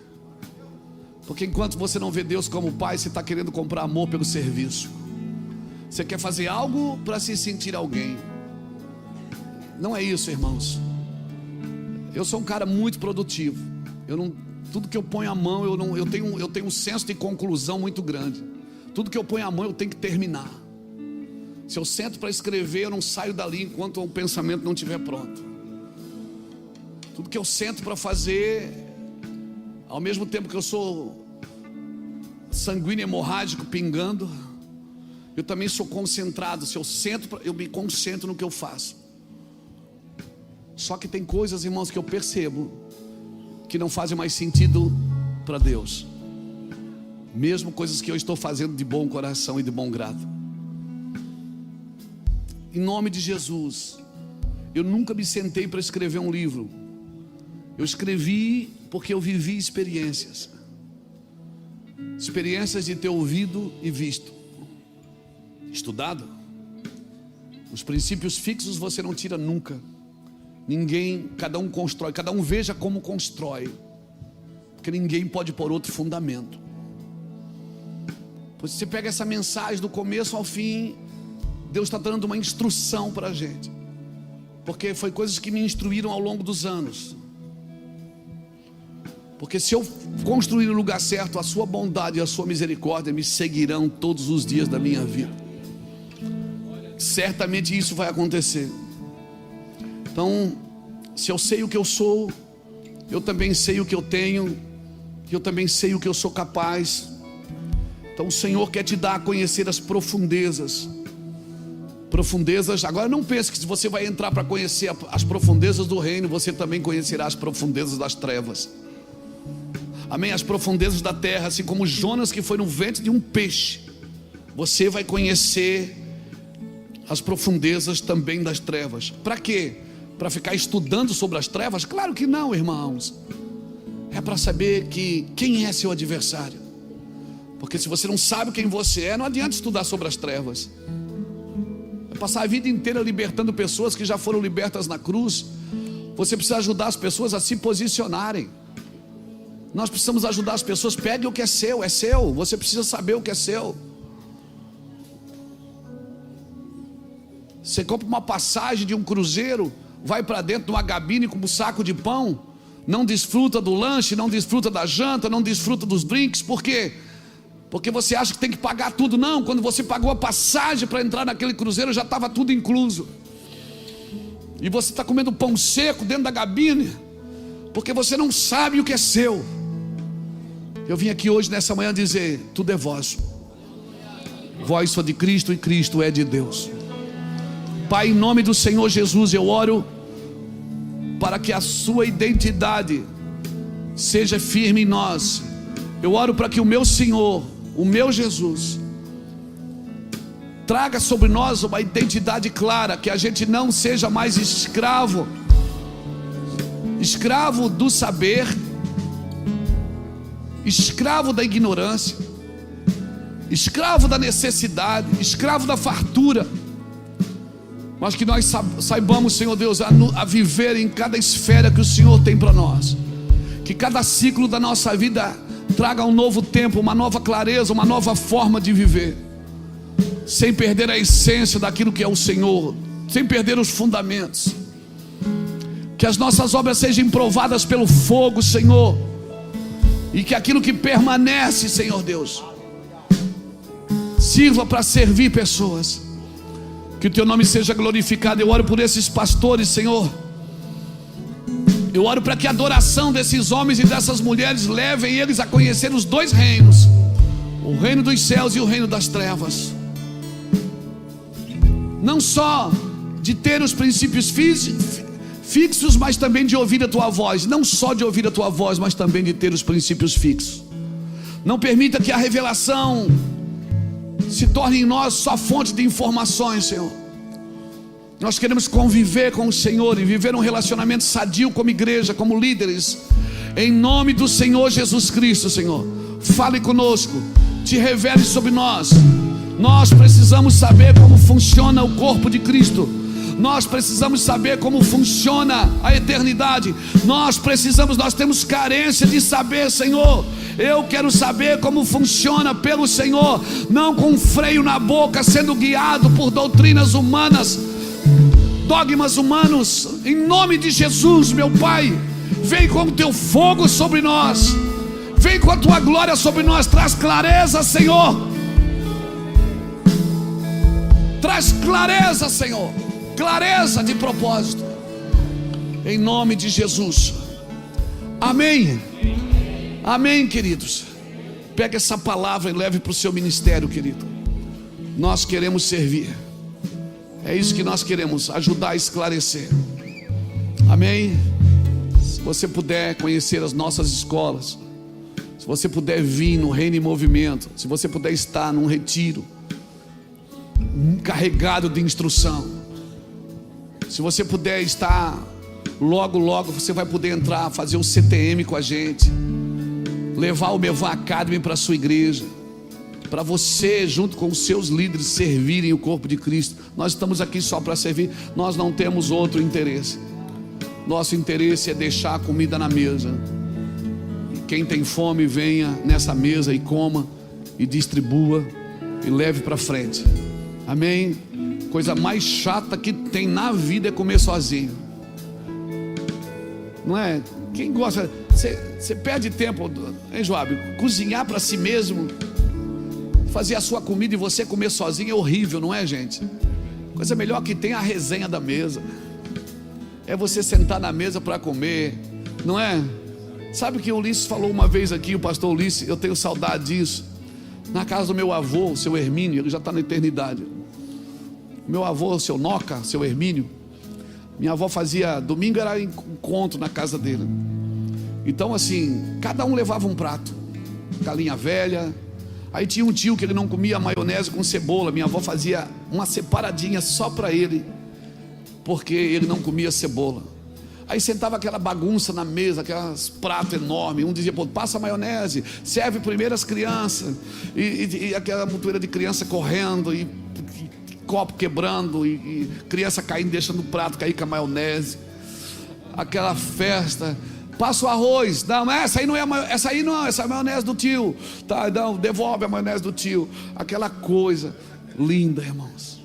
Porque enquanto você não vê Deus como Pai, você está querendo comprar amor pelo serviço. Você quer fazer algo para se sentir alguém. Não é isso, irmãos. Eu sou um cara muito produtivo. Tudo que eu ponho a mão, eu tenho um senso de conclusão muito grande. Tudo que eu ponho a mão, eu tenho que terminar. Se eu sento para escrever, eu não saio dali enquanto o pensamento não estiver pronto. Tudo que eu sento para fazer, ao mesmo tempo que eu sou sanguíneo hemorrágico pingando, eu também sou concentrado. Se eu sento, eu me concentro no que eu faço. Só que tem coisas, irmãos, que eu percebo que não fazem mais sentido para Deus, mesmo coisas que eu estou fazendo de bom coração e de bom grado. em nome de Jesus, eu nunca me sentei para escrever um livro. Eu escrevi porque eu vivi experiências. Experiências de ter ouvido e visto, estudado. Os princípios fixos você não tira nunca. Ninguém, cada um constrói, cada um veja como constrói. Porque ninguém pode pôr outro fundamento. Pois você pega essa mensagem do começo ao fim, Deus está dando uma instrução para a gente. Porque foi coisas que me instruíram ao longo dos anos. Porque se eu construir no lugar certo, a sua bondade e a sua misericórdia me seguirão todos os dias da minha vida. Certamente isso vai acontecer. Então, se eu sei o que eu sou, eu também sei o que eu tenho, eu também sei o que eu sou capaz. Então o Senhor quer te dar a conhecer as profundezas. Profundezas, agora não pense que se você vai entrar para conhecer as profundezas do reino, você também conhecerá as profundezas das trevas. Amém? As profundezas da terra, assim como Jonas que foi no ventre de um peixe, você vai conhecer as profundezas também das trevas. Para quê? Para ficar estudando sobre as trevas? Claro que não, irmãos. É para saber quem é seu adversário. Porque se você não sabe quem você é, não adianta estudar sobre as trevas. É passar a vida inteira libertando pessoas que já foram libertas na cruz. Você precisa ajudar as pessoas a se posicionarem. Nós precisamos ajudar as pessoas. Pegue o que é seu, é seu. Você precisa saber o que é seu. Você compra uma passagem de um cruzeiro, vai para dentro de uma cabine com um saco de pão, não desfruta do lanche, não desfruta da janta, não desfruta dos drinks. Por quê? Porque você acha que tem que pagar tudo. Não, quando você pagou a passagem para entrar naquele cruzeiro, já estava tudo incluso. E você está comendo pão seco dentro da cabine, porque você não sabe o que é seu. Eu vim aqui hoje nessa manhã dizer: tudo é vosso. Vós sois de Cristo e Cristo é de Deus. Pai, em nome do Senhor Jesus, eu oro para que a sua identidade seja firme em nós. Eu oro para que o meu Senhor, o meu Jesus, traga sobre nós uma identidade clara, que a gente não seja mais escravo do saber, escravo da ignorância, escravo da necessidade, escravo da fartura, mas que nós saibamos, Senhor Deus, a viver em cada esfera que o Senhor tem para nós. Que cada ciclo da nossa vida traga um novo tempo, uma nova clareza, uma nova forma de viver, sem perder a essência daquilo que é o Senhor, sem perder os fundamentos. Que as nossas obras sejam provadas pelo fogo, Senhor, e que aquilo que permanece, Senhor Deus, sirva para servir pessoas. Que o teu nome seja glorificado. Eu oro por esses pastores, Senhor. Eu oro para que a adoração desses homens e dessas mulheres levem eles a conhecer os dois reinos, o reino dos céus e o reino das trevas. Não só de ter os princípios fixos, mas também de ouvir a tua voz. Não só de ouvir a tua voz, mas também de ter os princípios fixos. Não permita que a revelação se torne em nós só fonte de informações, Senhor. Nós queremos conviver com o Senhor e viver um relacionamento sadio como igreja, como líderes. Em nome do Senhor Jesus Cristo, Senhor, fale conosco, te revele sobre nós. Nós precisamos saber como funciona o corpo de Cristo. Nós precisamos saber como funciona a eternidade. Nós temos carência de saber, Senhor. Eu quero saber como funciona pelo Senhor, não com freio na boca, sendo guiado por doutrinas humanas, dogmas humanos. Em nome de Jesus, meu Pai, vem com o teu fogo sobre nós, vem com a tua glória sobre nós. Traz clareza, Senhor. Traz clareza, Senhor, clareza de propósito, em nome de Jesus. Amém. Amém, queridos. Pega essa palavra e leve para o seu ministério, querido. Nós queremos servir. É isso que nós queremos, ajudar a esclarecer. Amém. Se você puder conhecer as nossas escolas, se você puder vir no Reino em Movimento, se você puder estar num retiro carregado de instrução, Se você puder estar, logo, logo você vai poder entrar, fazer o CTM com a gente, levar o Mevan Academy para a sua igreja, para você, junto com os seus líderes, servirem o corpo de Cristo. Nós estamos aqui só para servir, nós não temos outro interesse. Nosso interesse é deixar a comida na mesa. E quem tem fome, venha nessa mesa e coma, e distribua, e leve para frente. Amém? Coisa mais chata que tem na vida é comer sozinho. Não é? Quem gosta, você perde tempo, hein, Joab? Cozinhar para si mesmo, fazer a sua comida e você comer sozinho é horrível, não é, gente? Coisa melhor que tem a resenha da mesa. É você sentar na mesa para comer, não é? Sabe que o Ulisses falou uma vez aqui, o pastor Ulisses, eu tenho saudade disso. Na casa do meu avô, o seu Hermínio, ele já está na eternidade. Meu avô, o seu Noca, seu Hermínio, minha avó fazia, domingo era encontro na casa dele. Então assim, cada um levava um prato, galinha velha. Aí tinha um tio que ele não comia maionese com cebola. Minha avó fazia uma separadinha só para ele, porque ele não comia cebola. Aí sentava aquela bagunça na mesa, aqueles pratos enormes. Um dizia, pô, passa maionese, serve primeiro as crianças. E aquela montoeira de criança correndo, e copo quebrando, e criança caindo, deixando o prato cair com a maionese. Aquela festa. Passa o arroz. Não, essa aí não é essa aí não, essa é a maionese do tio. Tá, não, devolve a maionese do tio. Aquela coisa linda, irmãos.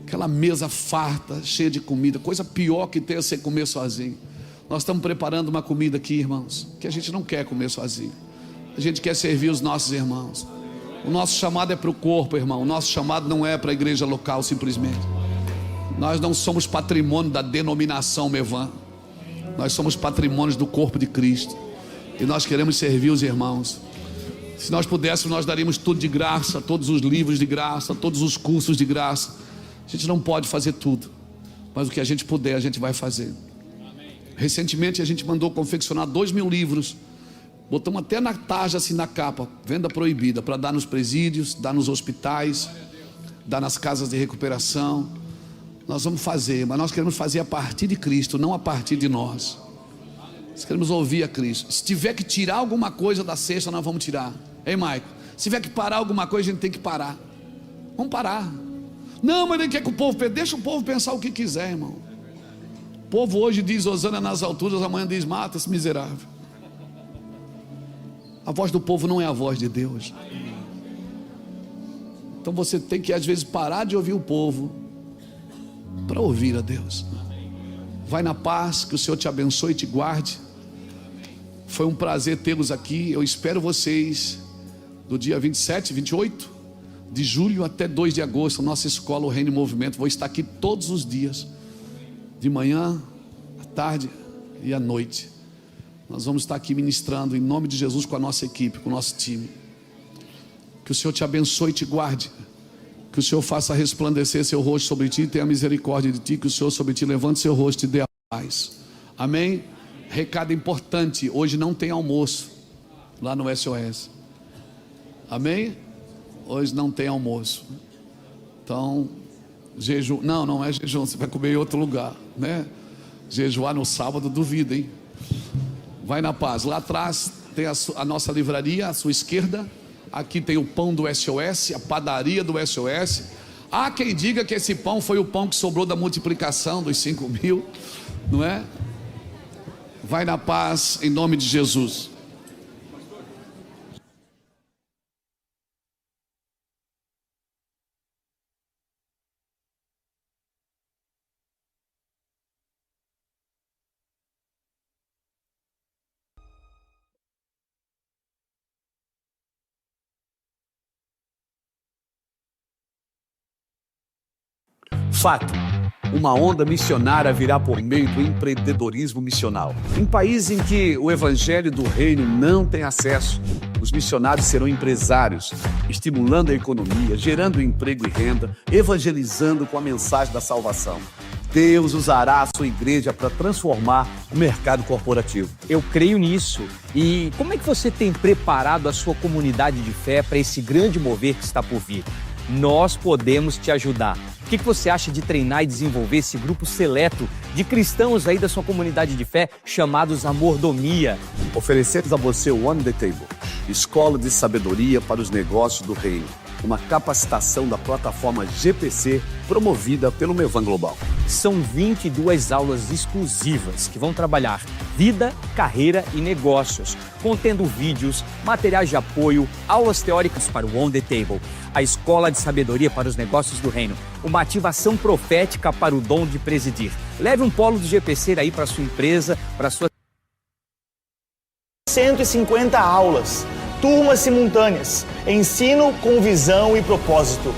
Aquela mesa farta, cheia de comida. Coisa pior que ter é você comer sozinho. Nós estamos preparando uma comida aqui, irmãos, que a gente não quer comer sozinho. A gente quer servir os nossos irmãos. O nosso chamado é para o corpo, irmão. O nosso chamado não é para a igreja local, simplesmente. Nós não somos patrimônio da denominação Mevan. Nós somos patrimônios do corpo de Cristo. E nós queremos servir os irmãos. Se nós pudéssemos, nós daríamos tudo de graça. Todos os livros de graça, todos os cursos de graça. A gente não pode fazer tudo, mas o que a gente puder, a gente vai fazer. Recentemente a gente mandou confeccionar 2.000 livros. Botamos até na tarja, assim, na capa, venda proibida, para dar nos presídios, dar nos hospitais, dar nas casas de recuperação. Nós vamos fazer, mas nós queremos fazer a partir de Cristo, não a partir de nós. Nós queremos ouvir a Cristo. Se tiver que tirar alguma coisa da cesta, nós vamos tirar. Ei, Maico? Se tiver que parar alguma coisa, a gente tem que parar. Vamos parar. Não, mas ele quer que o povo pense. Deixa o povo pensar o que quiser, irmão. O povo hoje diz Hosana nas alturas, amanhã diz mata esse miserável. A voz do povo não é a voz de Deus. Então você tem que às vezes parar de ouvir o povo para ouvir a Deus. Vai na paz, que o Senhor te abençoe e te guarde. Foi um prazer tê-los aqui. Eu espero vocês do dia 27, 28 de julho até 2 de agosto, nossa escola, o Reino em Movimento. Vou estar aqui todos os dias, de manhã, à tarde e à noite. Nós vamos estar aqui ministrando em nome de Jesus com a nossa equipe, com o nosso time. Que o Senhor te abençoe e te guarde. Que o Senhor faça resplandecer seu rosto sobre ti e tenha misericórdia de ti. Que o Senhor sobre ti levante seu rosto e dê a paz. Amém? Recado importante, hoje não tem almoço lá no SOS. Amém? Hoje não tem almoço. Então, jejum, não é jejum, você vai comer em outro lugar, né? Jejuar no sábado, duvido, hein? Vai na paz. Lá atrás tem a nossa livraria, à sua esquerda. Aqui tem o pão do SOS, a padaria do SOS. Há quem diga que esse pão foi o pão que sobrou da multiplicação dos 5.000, não é? Vai na paz, em nome de Jesus. Fato: uma onda missionária virá por meio do empreendedorismo missional. Em países em que o evangelho do reino não tem acesso, os missionários serão empresários, estimulando a economia, gerando emprego e renda, evangelizando com a mensagem da salvação. Deus usará a sua igreja para transformar o mercado corporativo. Eu creio nisso. E como é que você tem preparado a sua comunidade de fé para esse grande mover que está por vir? Nós podemos te ajudar. O que você acha de treinar e desenvolver esse grupo seleto de cristãos aí da sua comunidade de fé, chamados a Mordomia? Oferecemos a você o On The Table, Escola de Sabedoria para os Negócios do Reino, uma capacitação da plataforma GPC promovida pelo Mevan Global. São 22 aulas exclusivas que vão trabalhar vida, carreira e negócios, contendo vídeos, materiais de apoio, aulas teóricas para o On The Table, a Escola de Sabedoria para os Negócios do Reino, uma ativação profética para o dom de presidir. Leve um polo do GPC aí para sua empresa, para sua 150 aulas, turmas simultâneas, ensino com visão e propósito.